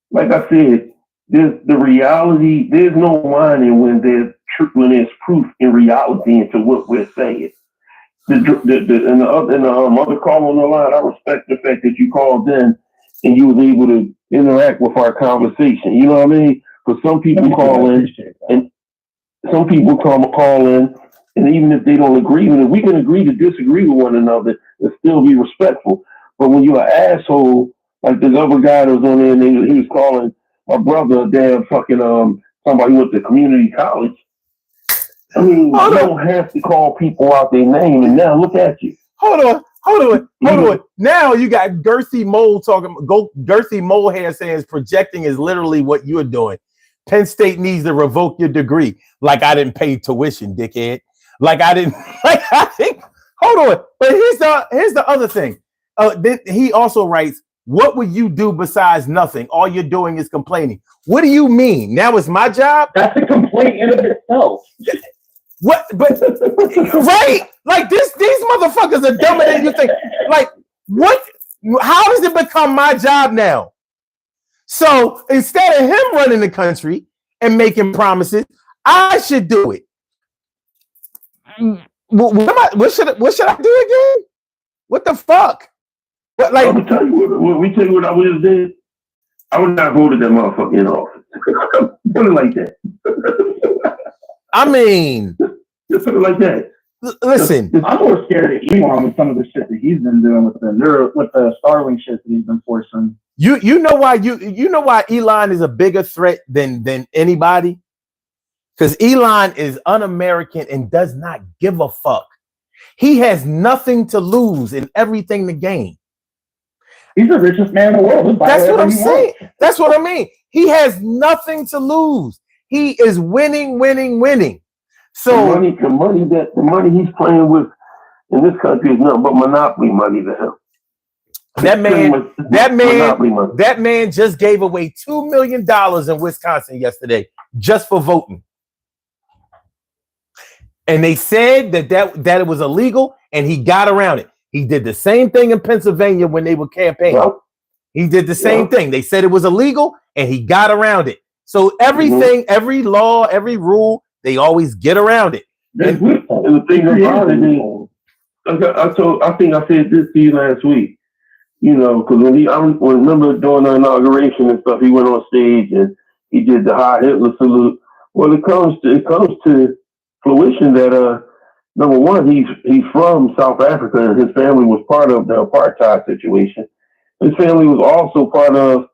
Like I said, there's the reality. There's no whining when there's proof in reality into what we're saying. And the other call on the line, I respect the fact that you called in and you was able to interact with our conversation. You know what I mean? Because some people call in and some people call in. And even if they don't agree with it, we can agree to disagree with one another and still be respectful. But when you're an asshole, like this other guy that was on there, and he was calling my brother a damn fucking somebody went to community college. I mean, you don't have to call people out their name. And now look at you. Hold on. Now you got Girthy Mole Girthy Molehair saying projecting is literally what you're doing. Penn State needs to revoke your degree. Like I didn't pay tuition, dickhead. Hold on. But here's the other thing. He also writes, what would you do besides nothing? All you're doing is complaining. What do you mean? Now it's my job? That's a complaint in of itself. What? But right? Like these motherfuckers are dumber than you think. Like what? How does it become my job now? So instead of him running the country and making promises, I should do it. What should I do again? What the fuck? What, like, I'm gonna tell you what I would have did. I would not voted that motherfucker in office. Put it like that. I mean, just put it like that. Listen, I'm more scared of Elon with some of the shit that he's been doing with the Starlink shit that he's been forcing. You know why Elon is a bigger threat than anybody? Because Elon is un-American and does not give a fuck. He has nothing to lose and everything to gain. He's the richest man in the world. That's what I'm saying. That's what I mean. He has nothing to lose. He is winning. So the money he's playing with in this country is nothing but monopoly money to him. That man just gave away $2 million in Wisconsin yesterday just for voting. And they said that it was illegal and he got around it. He did the same thing in Pennsylvania when they were campaigning. Well, he did the same thing. They said it was illegal and he got around it. So everything, every law, every rule, they always get around it. And the thing about it is, I think I said this to you last week. You know, because I remember during the inauguration and stuff, he went on stage and he did the high Hitler salute. Well, it comes to fruition that number one, he's from South Africa and his family was part of the apartheid situation. His family was also part of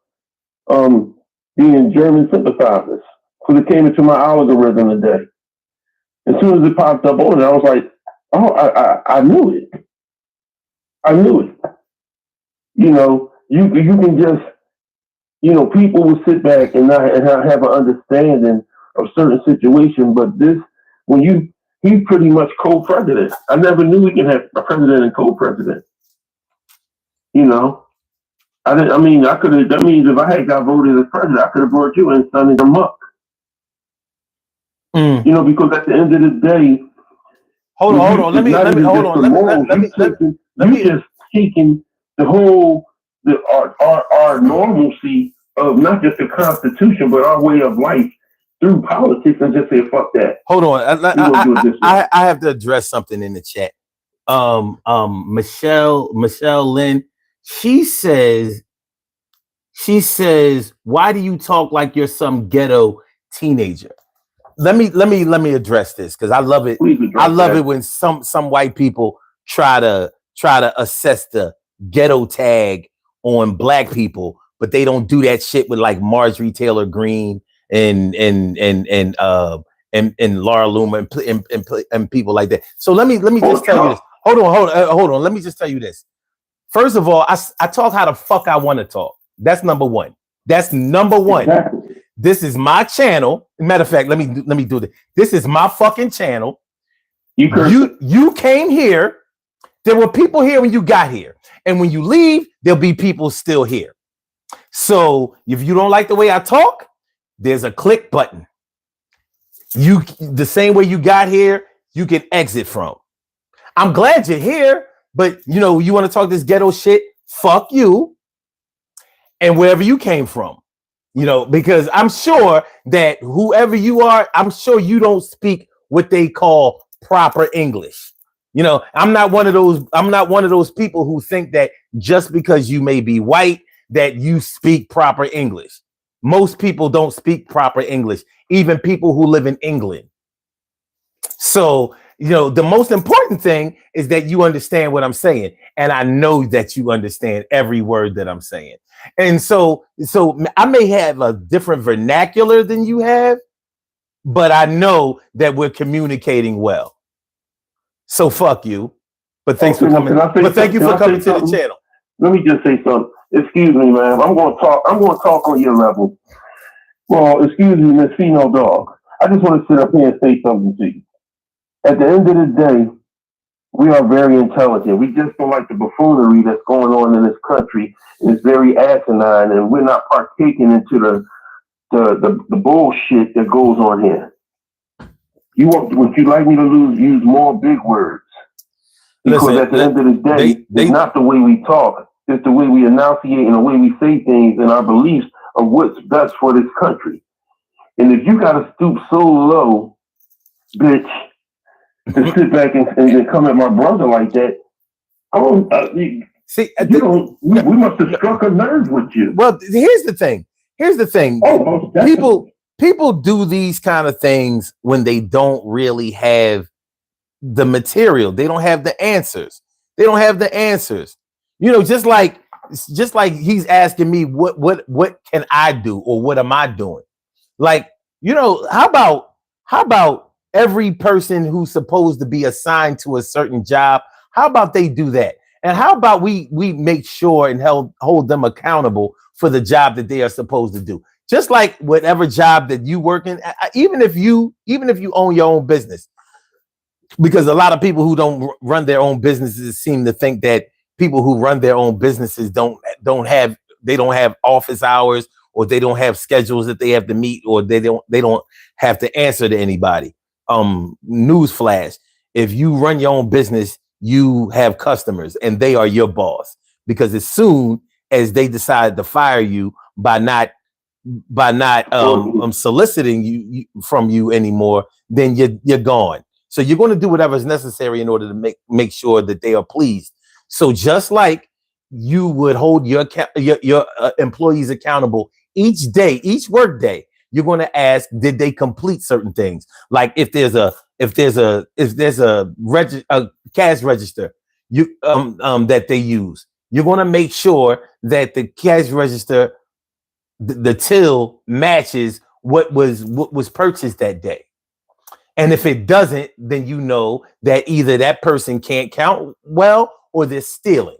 being German sympathizers. So it came into my algorithm today. As soon as it popped up on it, I was like, oh, I knew it. I knew it. You know, you can just, you know, people will sit back and not have an understanding of certain situations, but this, he's pretty much co-president. I never knew we can have a president and co-president. You know, that means if I had got voted as president, I could have brought you in Sunday them up. You know, because at the end of the day, hold on. Let me just taking the whole our normalcy of not just the Constitution but our way of life through politics and just say fuck that. Hold on, I have to address something in the chat. Michelle Lynn, she says, why do you talk like you're some ghetto teenager? Let me address this because I love it. I love it when some white people try to assess the ghetto tag on black people, but they don't do that shit with like Marjorie Taylor Greene and Laura Loomer and people like that. So let me just tell you this. Hold on. Let me just tell you this. First of all, I talk how the fuck I want to talk. That's number one. Exactly. This is my channel. Matter of fact, let me do this. This is my fucking channel. You came here. There were people here when you got here. And when you leave, there'll be people still here. So if you don't like the way I talk, there's a click button. The same way you got here, you can exit from. I'm glad you're here, but you know, you want to talk this ghetto shit, fuck you. And wherever you came from. You know, because I'm sure that whoever you are, I'm sure you don't speak what they call proper English. You know, I'm not one of those people who think that just because you may be white, that you speak proper English. Most people don't speak proper English, even people who live in England. So, you know, the most important thing is that you understand what I'm saying. And I know that you understand every word that I'm saying. And so I may have a different vernacular than you have, but I know that we're communicating well. So fuck you. But thanks for coming. But thank you for coming to the channel. Let me just say something. Excuse me, man. I'm going to talk on your level. Well, excuse me, Miss Female Dog. I just want to sit up here and say something to you. At the end of the day, We are very intelligent. We just don't like the buffoonery that's going on in this country. It's very asinine, and we're not partaking into the bullshit that goes on here. Would you like me to use more big words? Because at the end of the day, it's not the way we talk. It's the way we enunciate and the way we say things and our beliefs of what's best for this country. And if you got to stoop so low, bitch, to sit back and come at my brother like that, we must have struck a nerve with you. Well, here's the thing. Oh, people do these kind of things when they don't really have the material. They don't have the answers. You know, just like he's asking me what can I do or what am I doing? Like, you know, how about every person who's supposed to be assigned to a certain job, how about they do that? And how about we make sure and hold them accountable for the job that they are supposed to do? Just like whatever job that you work in, even if you own your own business, because a lot of people who don't run their own businesses seem to think that people who run their own businesses don't have office hours, or they don't have schedules that they have to meet, or they don't have to answer to anybody. Newsflash: if you run your own business, you have customers, and they are your boss. Because as soon as they decide to fire you by not soliciting you from you anymore, then you're gone. So you're going to do whatever is necessary in order to make sure that they are pleased. So just like you would hold your employees accountable each day, each work day, you're going to ask, did they complete certain things? Like if there's a cash register that they use, you're going to make sure that the cash register, the till matches what was purchased that day. And if it doesn't, then you know that either that person can't count well or they're stealing.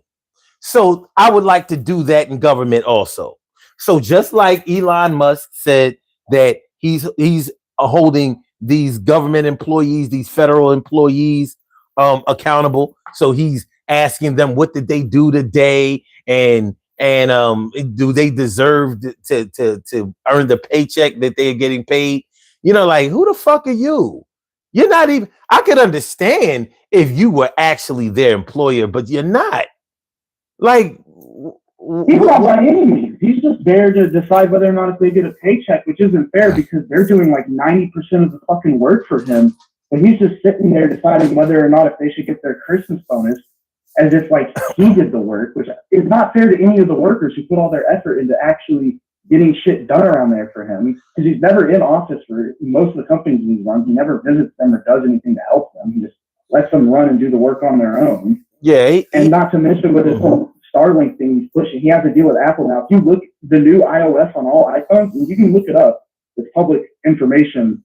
So I would like to do that in government also. So just like Elon Musk said that he's holding these government employees, these federal employees accountable. So he's asking them, what did they do today? And do they deserve to earn the paycheck that they're getting paid? You know, like, who the fuck are you? You're not even, I could understand if you were actually their employer, but you're not. Like, he's not by any means. He's just there to decide whether or not if they get a paycheck, which isn't fair because they're doing like 90% of the fucking work for him. But he's just sitting there deciding whether or not if they should get their Christmas bonus, as if like he did the work, which is not fair to any of the workers who put all their effort into actually getting shit done around there for him, because he's never in office for most of the companies he runs. He never visits them or does anything to help them. He just lets them run and do the work on their own. Yeah. And not to mention with his whole Starlink thing he's pushing, he has to deal with Apple now. If you look the new iOS on all iPhones, and you can look it up, it's public information.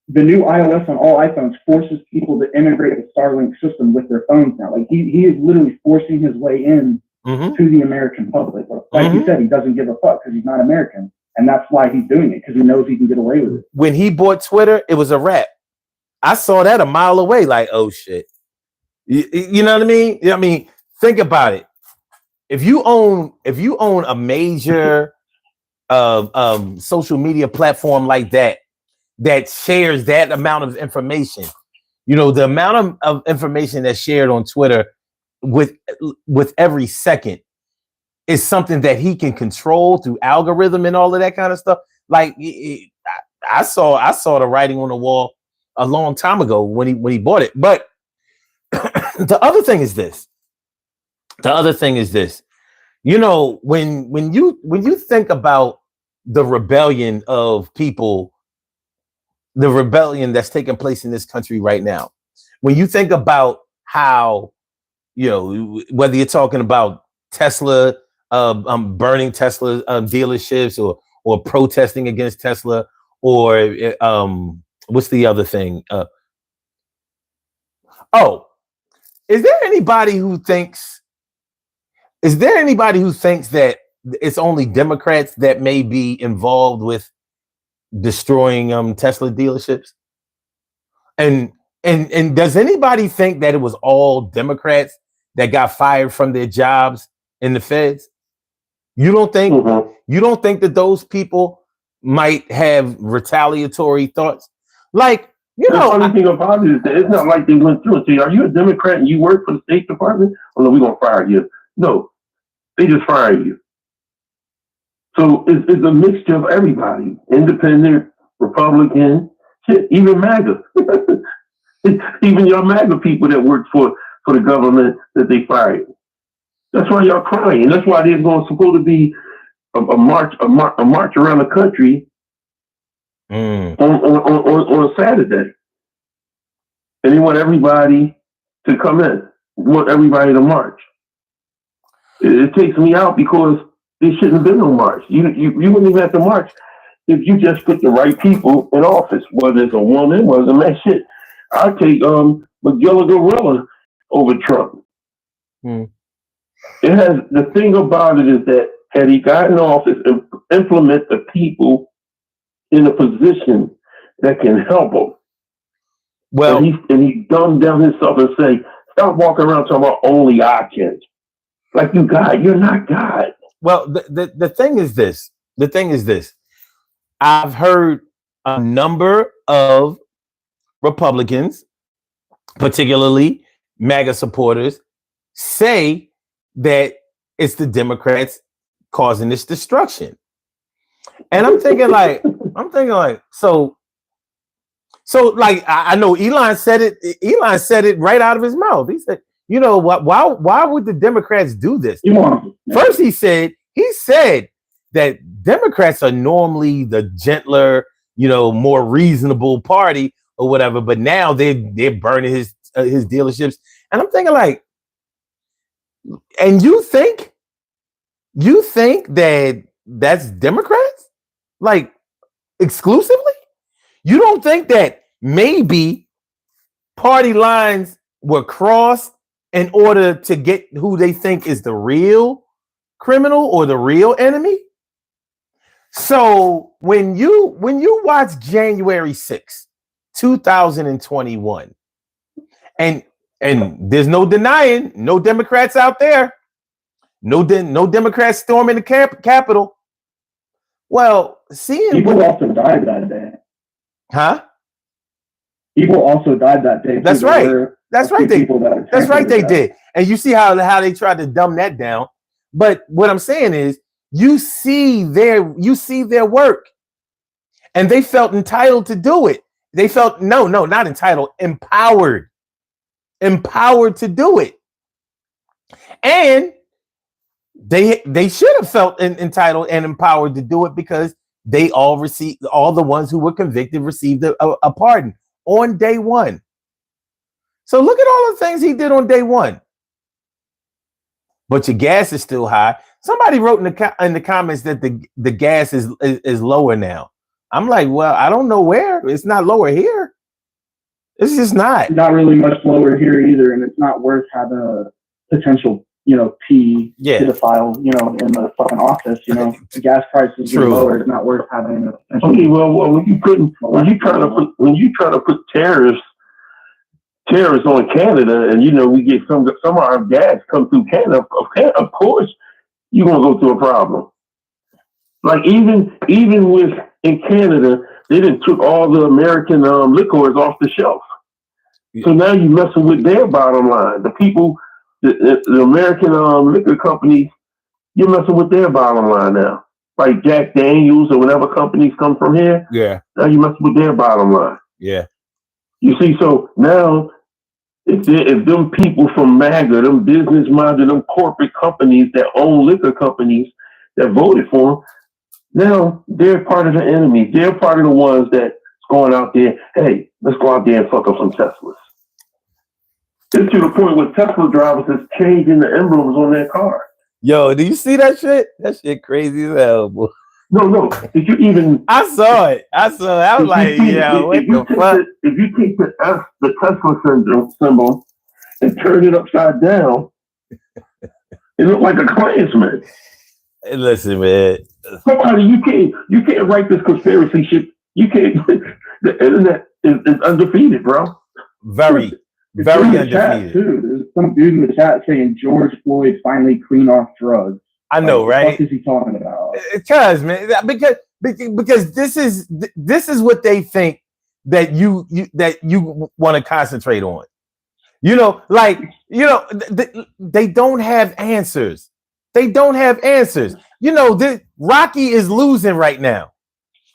The new iOS on all iPhones forces people to integrate the Starlink system with their phones now. Like he is literally forcing his way in to the American public. Like you said, he doesn't give a fuck because he's not American. And that's why he's doing it, because he knows he can get away with it. When he bought Twitter, it was a wrap. I saw that a mile away, like, oh shit. You know what I mean? I mean, think about it. If you own a major social media platform like that shares that amount of information, you know, the amount of information that's shared on Twitter with every second is something that he can control through algorithm and all of that kind of stuff. Like I saw the writing on the wall a long time ago when he bought it. But the other thing is this. You know, when you think about the rebellion of people, the rebellion that's taking place in this country right now, when you think about how, you know, whether you're talking about Tesla, burning Tesla dealerships, or protesting against Tesla, or what's the other thing? Is there anybody who thinks that it's only Democrats that may be involved with destroying Tesla dealerships? And And does anybody think that it was all Democrats that got fired from their jobs in the feds? You don't think that those people might have retaliatory thoughts? Like, you The know, funny thing about it is that it's not like they went through and say, "Are you a Democrat and you work for the State Department?" "Oh no, we're gonna fire you." No, they just fire you. So it's a mixture of everybody: independent, Republican, shit, even MAGA. Even your MAGA people that work for the government that they fired. That's why y'all crying. That's why there's supposed to be a march around the country on Saturday. And they want everybody to come in. They want everybody to march. It takes me out because there shouldn't have been no march. You wouldn't even have to march if you just put the right people in office, whether it's a woman, whether it's a man. Shit, I'll take Magilla Gorilla over Trump. It has, the thing about it is that had he gotten in office and implement the people in a position that can help him, well, and he dumbed down himself and say, "Stop walking around talking about only I can." Like, you God, you're not God. Well, the thing is this. The thing is this. I've heard a number of Republicans, particularly MAGA supporters, say that it's the Democrats causing this destruction. And I'm thinking like, so like, I know Elon said it right out of his mouth. He said, you know what, why would the Democrats do this? First he said that Democrats are normally the gentler, more reasonable party or whatever, but now they're burning his dealerships. And I'm thinking like, and you think that that's Democrats? Like, exclusively? You don't think that maybe party lines were crossed in order to get who they think is the real criminal or the real enemy? So when you watch January 6th, 2021, and there's no denying, no Democrats out there, no Democrats storming the Capitol. Well, seeing people also died that day. Huh? People also died that day. That's right. That's right. They did. And you see how they tried to dumb that down. But what I'm saying is, you see their work, and they felt entitled to do it. They felt not entitled, empowered to do it. And they should have felt entitled and empowered to do it because they all the ones who were convicted received a pardon on day one. So look at all the things he did on day one. But your gas is still high. Somebody wrote in the comments that the gas is lower now. I'm like, well, I don't know where. It's not lower here. It's just not. Not really much lower here either, and it's not worth having a potential, pedophile, in the fucking office. The gas prices are lower. It's not worth having. Okay, well, when you try to put tariffs on Canada, and we get some of our gas come through Canada, of course you're gonna go through a problem. Like even with in Canada, they done took all the American liquors off the shelf. So now you're messing with their bottom line. The people, the American liquor companies, you're messing with their bottom line now. Like Jack Daniels or whatever companies come from here. Yeah. Now you're messing with their bottom line. Yeah. You see, so now if them people from MAGA, them business-minded, them corporate companies that own liquor companies that voted for them, now they're part of the enemy. They're part of the ones that's going out there, hey, let's go out there and fuck up some Teslas. It's to the point where Tesla drivers is changing the emblems on their car. Yo, do you see that shit? That shit crazy as hell, boy. No. If you even... I saw it. I was like, yo, what the fuck? If you take the Tesla symbol and turn it upside down, it looks like a Klansman. Hey, listen, man. Somebody, you can't write this conspiracy shit. You can't. The internet is undefeated, bro. very, It's very in the chat undefeated. too. There's some dude in the chat saying George Floyd finally clean off drugs. I know, Like, right? What is he talking about? Because man, because this is what they think that you want to concentrate on. They don't have answers. They don't have answers. Rocky is losing right now.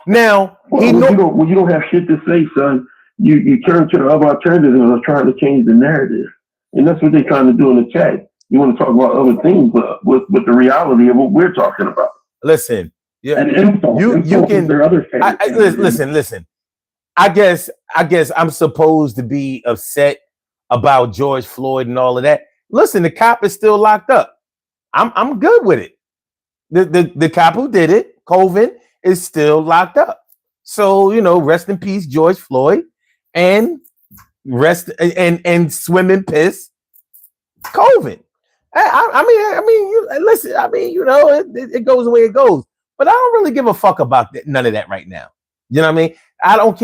Now when you don't have shit to say, son, you turn to the other alternatives and are trying to change the narrative, and that's what they're trying to do in the chat. You want to talk about other things, but with the reality of what we're talking about. Listen, yeah, and insult. You can. Their other listen. I guess I'm supposed to be upset about George Floyd and all of that. Listen, the cop is still locked up. I'm good with it. The cop who did it, Colvin, is still locked up. So rest in peace, George Floyd, and rest and swimming piss, Colvin. Listen. It goes the way it goes. But I don't really give a fuck about none of that right now. You know what I mean? I don't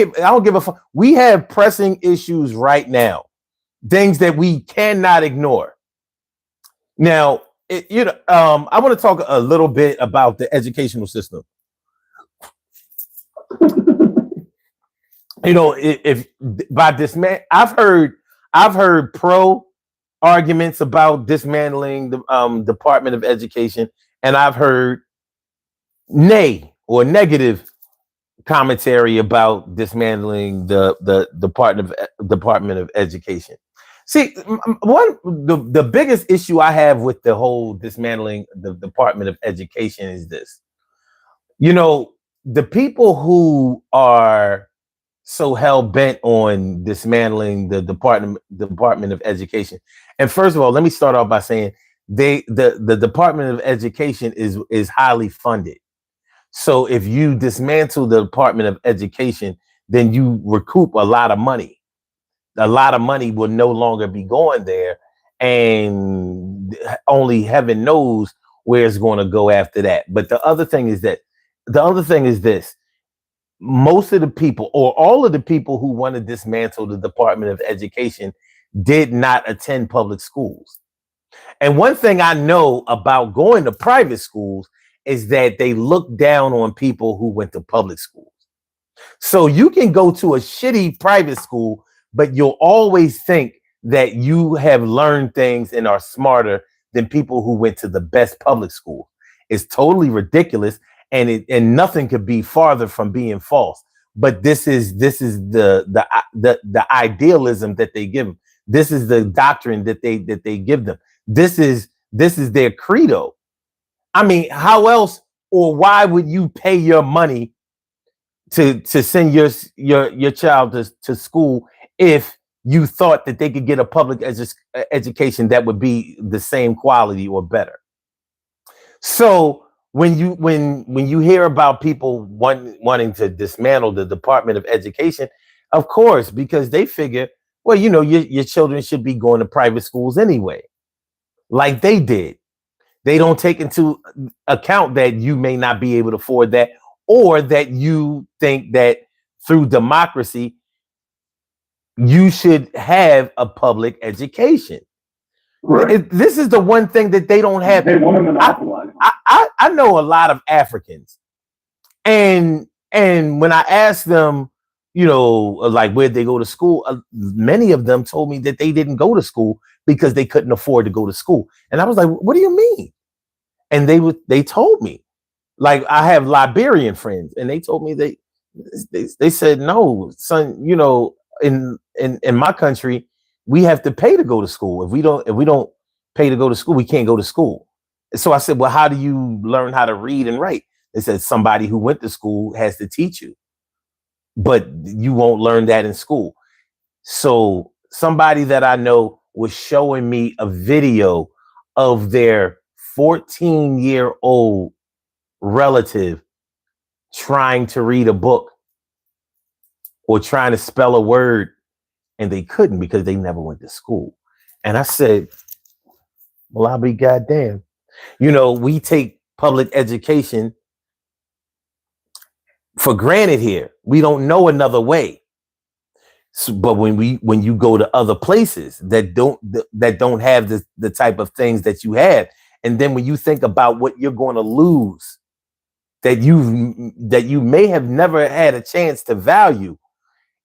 give a fuck. We have pressing issues right now, things that we cannot ignore. Now, I want to talk a little bit about the educational system. If by dismantling, I've heard pro arguments about dismantling the Department of Education, and I've heard nay or negative commentary about dismantling the Department of Education. See, the biggest issue I have with the whole dismantling the Department of Education is this. The people who are so hell bent on dismantling the Department of Education. And first of all, let me start off by saying the Department of Education is highly funded. So if you dismantle the Department of Education, then you recoup a lot of money. A lot of money will no longer be going there, and only heaven knows where it's going to go after that. But the other thing is this. Most of the people, or all of the people who want to dismantle the Department of Education, did not attend public schools. And one thing I know about going to private schools is that they look down on people who went to public schools. So you can go to a shitty private school, but you'll always think that you have learned things and are smarter than people who went to the best public school. It's totally ridiculous. And nothing could be farther from being false. But this is the idealism that they give them. This is the doctrine that they give them. This is their credo. I mean, how else or why would you pay your money to send your child to school if you thought that they could get a public education that would be the same quality or better? So when you hear about people wanting to dismantle the Department of Education, of course, because they figure, well, your children should be going to private schools anyway, like they did. They don't take into account that you may not be able to afford that, or that you think that through democracy, you should have a public education. Right. This is the one thing that they don't have. They want to monopolize. I know a lot of Africans, and when I asked them, like where'd they go to school, many of them told me that they didn't go to school because they couldn't afford to go to school. And I was like, what do you mean? And they told me, like, I have Liberian friends, and they told me they said, no, son, in my country, we have to pay to go to school. If we don't pay to go to school, we can't go to school. So I said, well, how do you learn how to read and write? They said, somebody who went to school has to teach you, but you won't learn that in school. So somebody that I know was showing me a video of their 14-year-old relative trying to read a book or trying to spell a word, and they couldn't because they never went to school. And I said, well, I'll be goddamn. We take public education for granted here. We don't know another way. So, but when you go to other places that don't have the type of things that you have, and then when you think about what you're going to lose, that you may have never had a chance to value,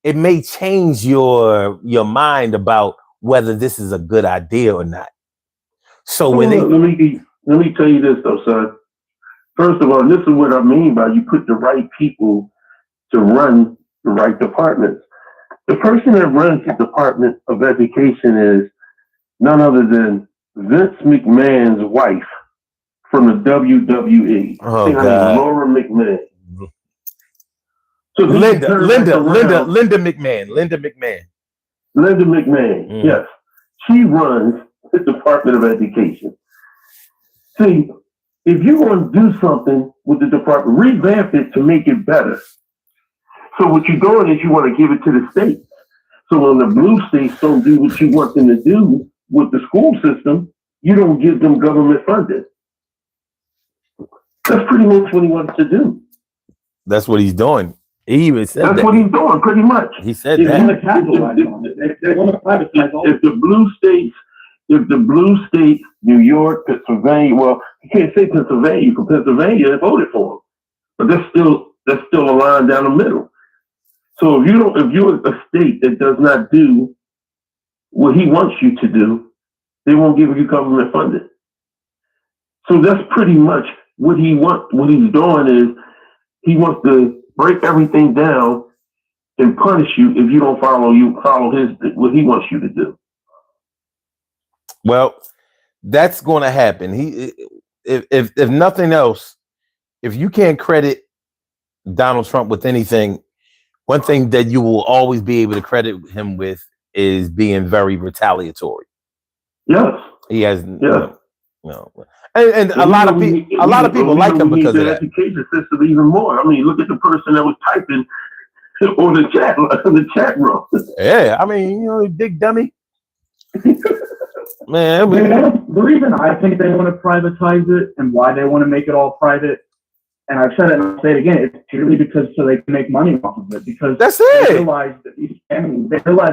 it may change your mind about whether this is a good idea or not. So when let me tell you this though, son. First of all, this is what I mean by you put the right people to run the right departments. The person that runs the Department of Education is none other than Vince McMahon's wife from the WWE. Oh, God. Laura McMahon. So Linda McMahon. Linda McMahon, yes. She runs the Department of Education. See, if you're going to do something with the department, revamp it to make it better. So what you're doing is you want to give it to the states. So when the blue states don't do what you want them to do with the school system, you don't give them government funding. That's pretty much what he wants to do. That's what he's doing. He even said that's what he's doing, pretty much. He said that. If the blue states, New York, Pennsylvania, well, you can't say Pennsylvania, because Pennsylvania they voted for him, but that's still a line down the middle. So if you're a state that does not do what he wants you to do, they won't give you government funding. So that's pretty much what he wants. What he's doing is he wants to break everything down and punish you if you don't follow what he wants you to do. Well, that's going to happen. If nothing else, if you can't credit Donald Trump with anything, one thing that you will always be able to credit him with is being very retaliatory. Yes, he has. Yeah. No. And a lot of people like him because of that. Education system even more. I mean, look at the person that was typing on the chat room. Yeah, I mean, big dummy. Man, the reason I think they want to privatize it and why they want to make it all private, and I've said it and I'll say it again, it's purely because so they can make money off of it. Because that's it. They realize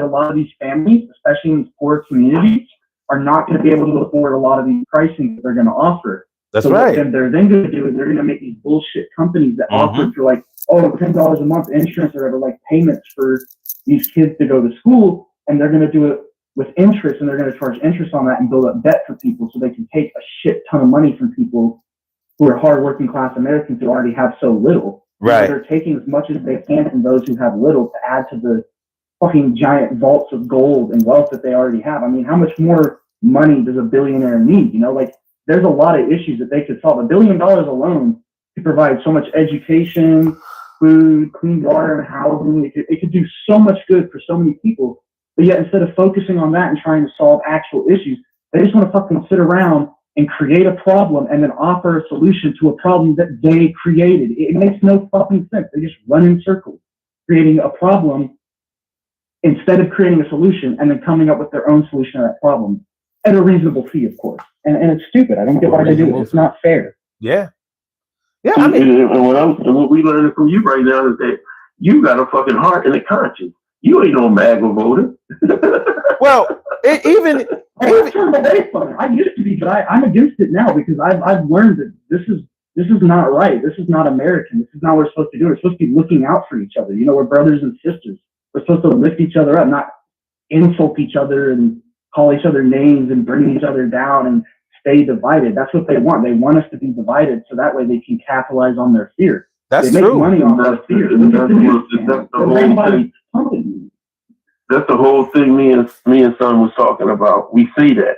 a lot of these families, especially in poor communities, are not going to be able to afford a lot of these pricing that they're going to offer. That's so right. What they're then going to do is they're going to make these bullshit companies that offer for like, $10 a month insurance or whatever, like payments for these kids to go to school, and they're going to do it with interest, and they're going to charge interest on that and build up debt for people so they can take a shit ton of money from people who are hardworking class Americans who already have so little. Right. So they're taking as much as they can from those who have little to add to the fucking giant vaults of gold and wealth that they already have. I mean, how much more money does a billionaire need? Like there's a lot of issues that they could solve. $1 billion alone could provide so much education, food, clean water, and housing. It could do so much good for so many people. But yet instead of focusing on that and trying to solve actual issues, they just want to fucking sit around and create a problem and then offer a solution to a problem that they created. It makes no fucking sense. They just run in circles, creating a problem instead of creating a solution and then coming up with their own solution to that problem at a reasonable fee, of course. And it's stupid. I don't get why they do it. It's not fair. Yeah. Yeah. I mean, and what we learning from you right now is that you got a fucking heart and a conscience. You ain't no MAGA voter. Well, I used to be, but I'm against it now because I've learned that this is not right. This is not American. This is not what we're supposed to do. We're supposed to be looking out for each other. We're brothers and sisters. We're supposed to lift each other up, not insult each other and call each other names and bring each other down and stay divided. That's what they want. They want us to be divided so that way they can capitalize on their fear. That's they true. Make money on their fear. That's the whole thing me and son was talking about. We say that,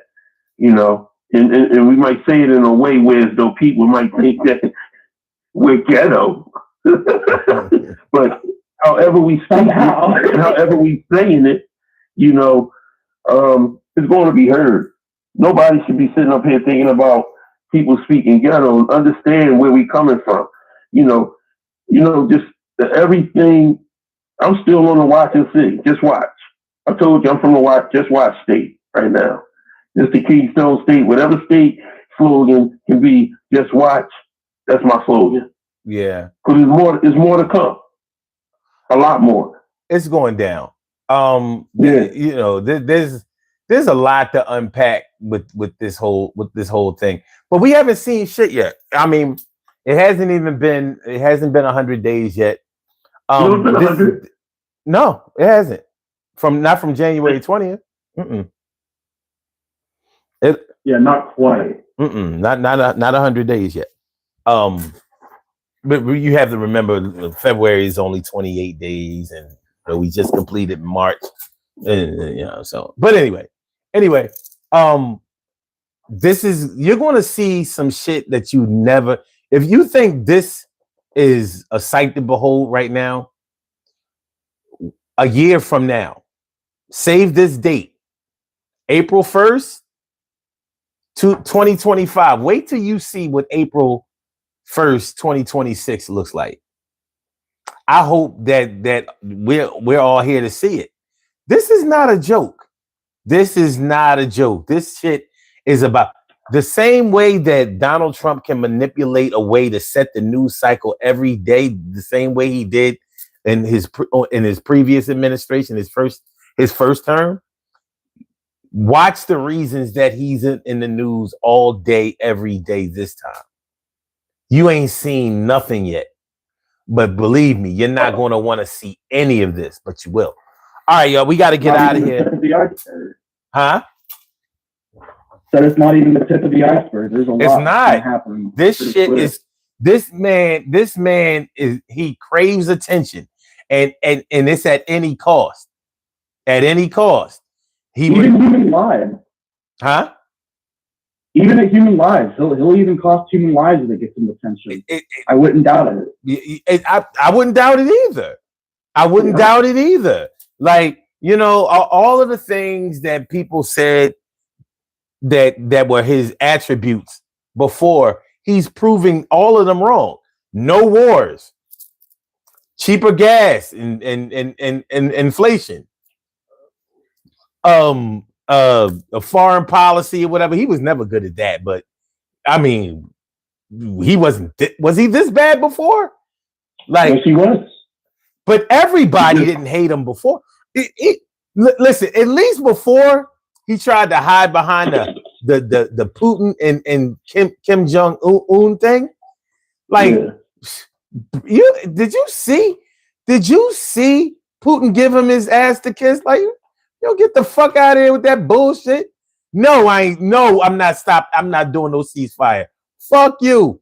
and we might say it in a way where as though people might think that we're ghetto. But however we say it, it's going to be heard. Nobody should be sitting up here thinking about people speaking ghetto and understand where we coming from. Just everything. I'm still on the watch and see. Just watch. I told you I'm from the just watch state right now. Just the Keystone State, whatever state slogan can be, just watch. That's my slogan. Yeah. Because there's more to come. A lot more. It's going down. You know, there's a lot to unpack with this whole thing, but we haven't seen shit yet. I mean, it hasn't been 100 days yet. No, it hasn't. Not from January 20th. Not quite. Not 100 days yet. But you have to remember, February is only 28 days, and we just completed March. So. But anyway, you're going to see some shit that you never. If you think this is a sight to behold right now, a year from now, save this date, April 1st, 2025. Wait till you see what April 1st, 2026 looks like. I hope that we're all here to see it. This is not a joke. This shit is about the same way that Donald Trump can manipulate a way to set the news cycle every day, the same way he did in his previous administration, his first term. Watch the reasons that he's in the news all day, every day this time. You ain't seen nothing yet. But believe me, you're not going to want to see any of this, but you will. All right, y'all, we got to get out of here. Huh? So it's not even the tip of the iceberg. There's a lot that happen. This man is, he craves attention, and it's at any cost. At any cost. Even human lives. Huh? Even at human lives. He'll even cost human lives if it gets some attention. I wouldn't doubt it. I wouldn't doubt it either. I wouldn't doubt it either. Like, all of the things that people said that were his attributes before, he's proving all of them wrong. No wars, cheaper gas, and inflation. A foreign policy or whatever. He was never good at that, but I mean, he wasn't. Was he this bad before? Like, yes, he was. But everybody didn't hate him before. Listen, at least before he tried to hide behind the Putin and Kim Jong Un thing. Like, did you see Putin give him his ass to kiss? Like, get the fuck out of here with that bullshit. No, I ain't. No, I'm not I'm not doing no ceasefire. Fuck you.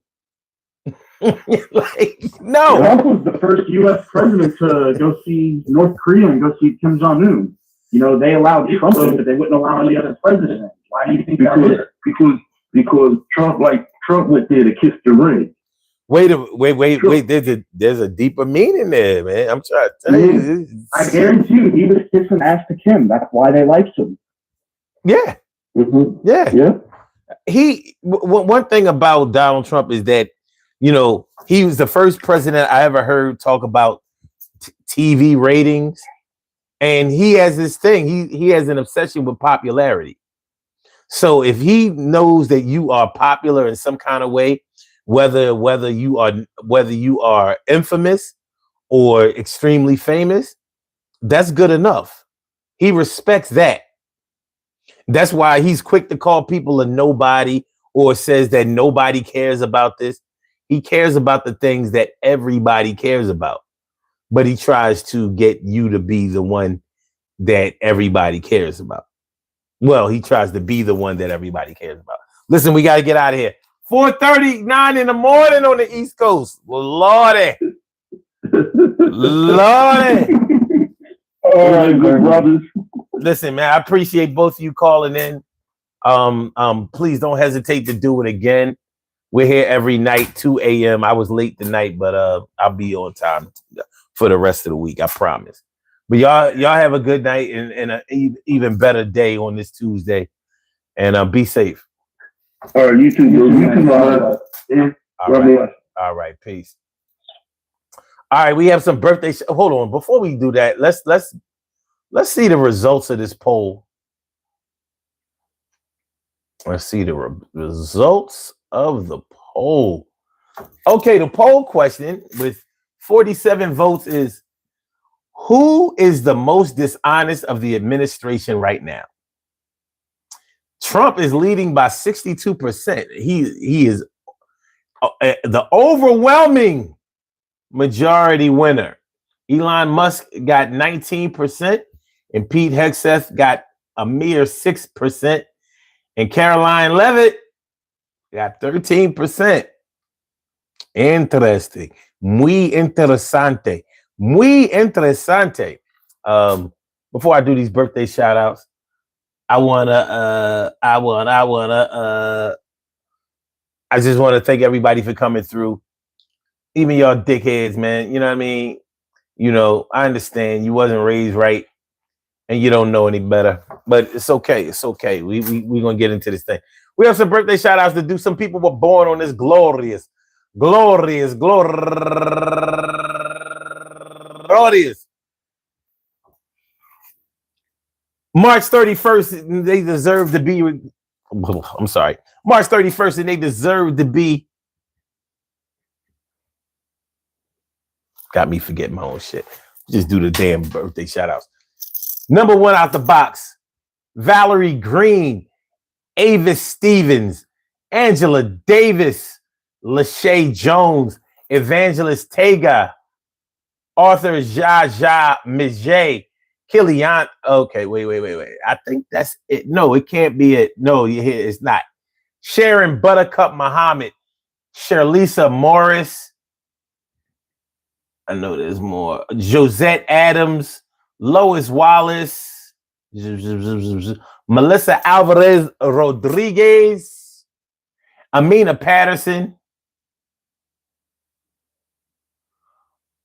Like, no. Trump was the first U.S. president to go see North Korea and go see Kim Jong Un. They allowed Trump in, but they wouldn't allow any other president. Why do you think that is? Because Trump went there to kiss the ring. Wait. There's a deeper meaning there, man. I'm trying to tell you. I guarantee you, he was kissing ass to Kim. That's why they liked him. Yeah. Mm-hmm. Yeah. One thing about Donald Trump is that, he was the first president I ever heard talk about TV ratings. And he has this thing. He has an obsession with popularity. So if he knows that you are popular in some kind of way, whether you are infamous or extremely famous, that's good enough. He respects that. That's why he's quick to call people a nobody or says that nobody cares about this. He cares about the things that everybody cares about, but he tries to get you to be the one that everybody cares about. Well, he tries to be the one that everybody cares about. Listen, we got to get out of here. 4:39 in the morning on the East Coast. Well, Lordy. All right, good brothers. Listen, man, I appreciate both of you calling in. Please don't hesitate to do it again. We're here every night, 2 a.m. I was late tonight, but I'll be on time for the rest of the week. I promise. But y'all have a good night and an even better day on this Tuesday. And be safe. All right, you too. All right, peace. All right, we have some birthday. Hold on, before we do that, let's see the results of this poll. Let's see the results of the poll. Okay, the poll question with 47 votes is: Who is the most dishonest of the administration right now? Trump is leading by 62%. He is the overwhelming majority winner. Elon Musk got 19%, and Pete Hegseth got a mere 6%, and Caroline Levitt got 13%. Interesting. Muy interesante. Muy interesante. Before I do these birthday shout outs, I just want to thank everybody for coming through. Even y'all dickheads, man. You know what I mean? You know, I understand you wasn't raised right and you don't know any better, but it's okay. It's okay. We're going to get into this thing. We have some birthday shout outs to do. Some people were born on this glorious March 31st, they deserve to be. I'm sorry. March 31st, and they deserve to be. Got me forgetting my own shit. Just do the damn birthday shout outs. Number one out the box, Valerie Green, Avis Stevens, Angela Davis, Lachey Jones, Evangelist Tega, Arthur Jaja Mijay, Killian. Okay, wait. I think that's it. No, it can't be it. No, it's not. Sharon Buttercup Muhammad, Sherlisa Morris. I know there's more. Josette Adams, Lois Wallace, Melissa Alvarez Rodriguez, Amina Patterson.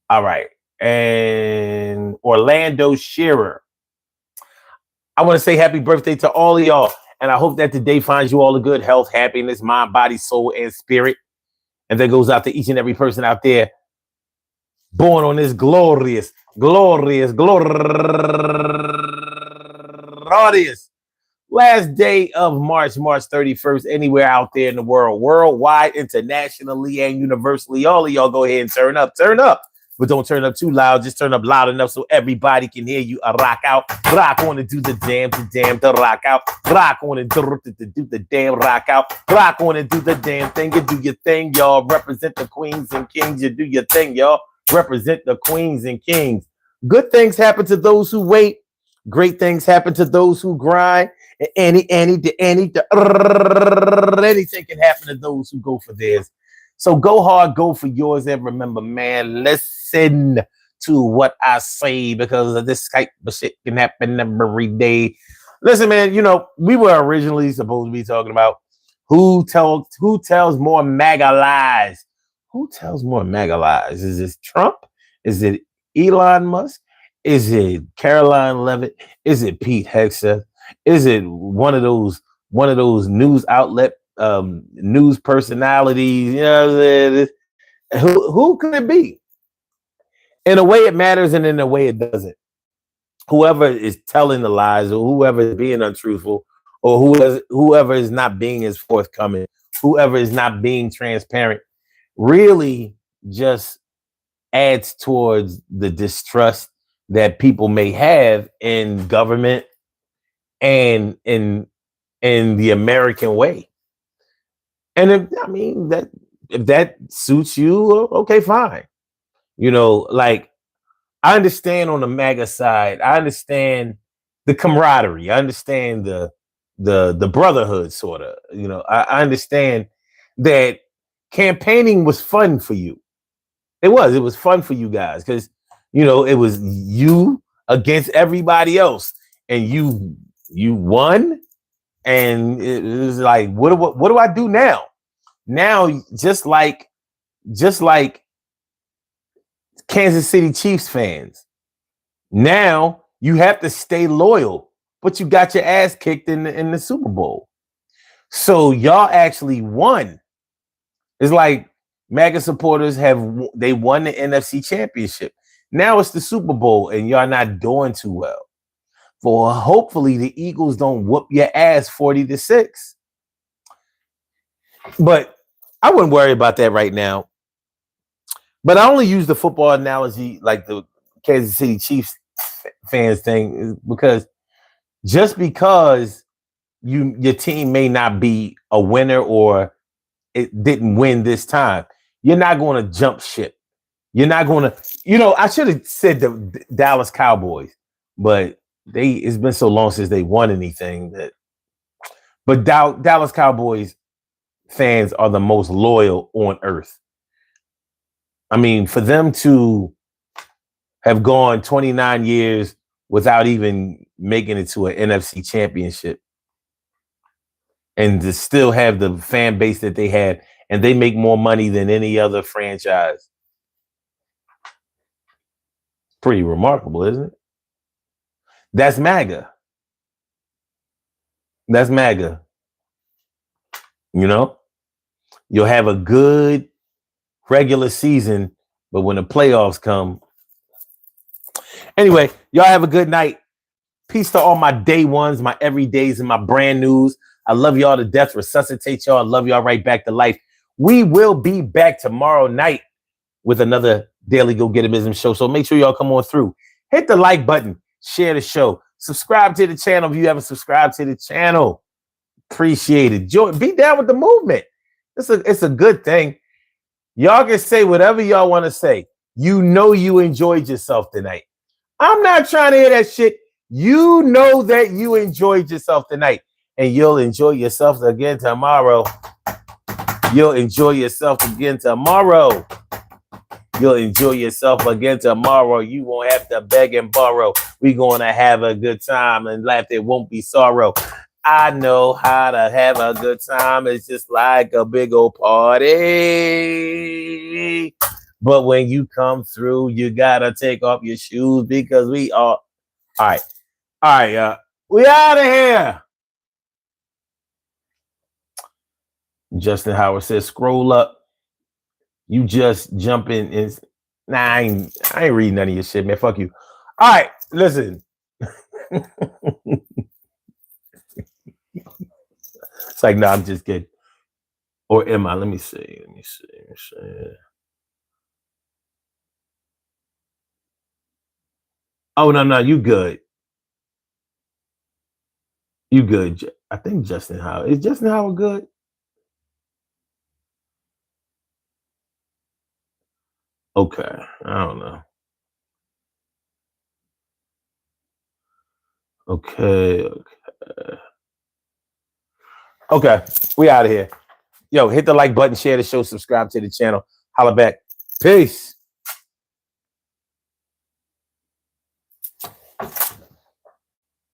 All right. And Orlando Shearer. I want to say happy birthday to all of y'all. And I hope that today finds you all a good health, happiness, mind, body, soul, and spirit. And that goes out to each and every person out there born on this glorious last day of March 31st, anywhere out there in the world, worldwide, internationally, and universally. All of y'all go ahead and turn up. But don't turn up too loud. Just turn up loud enough so everybody can hear you. Rock out. Rock on and do the damn to rock out. Rock on and do the damn rock out. Rock on and do the damn thing. You do your thing, y'all. Represent the queens and kings. You do your thing, y'all. Represent the queens and kings. Good things happen to those who wait. Great things happen to those who grind. Anything can happen to those who go for theirs. So go hard, go for yours, and remember, man, listen to what I say because this type of shit can happen every day. Listen, man, you know, we were originally supposed to be talking about who tells more MAGA lies. Who tells more MAGA lies? Is it Trump? Is it Elon Musk? Is it Caroline Levitt? Is it Pete Hegseth? Is it one of those news outlet news personalities? You know, who could it be? In a way it matters, and in a way it doesn't. Whoever is telling the lies, or whoever is being untruthful, or whoever is not being as forthcoming, whoever is not being transparent, really just adds towards the distrust that people may have in government and in the American way. And if that suits you, okay, fine. You know, like, I understand on the MAGA side, I understand the camaraderie, I understand the brotherhood, sort of. You know, I understand that campaigning was fun for you. It was fun for you guys because, you know, it was you against everybody else, and you won. And it was like, what do I do now? Now, just like Kansas City Chiefs fans, now you have to stay loyal, but you got your ass kicked in the Super Bowl. So y'all actually won. It's like MAGA supporters won the NFC Championship. Now it's the Super Bowl, and y'all not doing too well. For hopefully the Eagles don't whoop your ass 40-6. But I wouldn't worry about that right now. But I only use the football analogy, like the Kansas City Chiefs fans thing is because just because your team may not be a winner or it didn't win this time, you're not going to jump ship. You're not going to, I should have said the Dallas Cowboys, but it's been so long since they won anything but Dallas Cowboys fans are the most loyal on earth. I mean, for them to have gone 29 years without even making it to an NFC championship and to still have the fan base that they had, and they make more money than any other franchise. Pretty remarkable, isn't it? That's MAGA. That's MAGA. You'll have a good regular season, but when the playoffs come. Anyway, y'all have a good night. Peace to all my day ones, my everydays, and my brand news. I love y'all to death. Resuscitate y'all. I love y'all right back to life. We will be back tomorrow night with another Daily Go Getimism show. So make sure y'all come on through. Hit the like button. Share the show. Subscribe to the channel if you haven't subscribed to the channel. Appreciate it. Be down with the movement. It's a good thing. Y'all can say whatever y'all want to say. You enjoyed yourself tonight. I'm not trying to hear that shit. You know that you enjoyed yourself tonight. And you'll enjoy yourself again tomorrow. You'll enjoy yourself again tomorrow. You'll enjoy yourself again tomorrow. You won't have to beg and borrow. We're going to have a good time and laugh. There won't be sorrow. I know how to have a good time. It's just like a big old party. But when you come through, you got to take off your shoes because we are. All right. We out of here. Justin Howard says, scroll up. You just jump in and I ain't reading none of your shit, man. Fuck you. All right, listen. It's like, no, I'm just kidding. Or am I? Let me see. Oh, no, you good. You good. I think Justin Howard. Is Justin Howard good? Okay. I don't know. Okay. We out of here. Yo, hit the like button, share the show, subscribe to the channel. Holla back. Peace.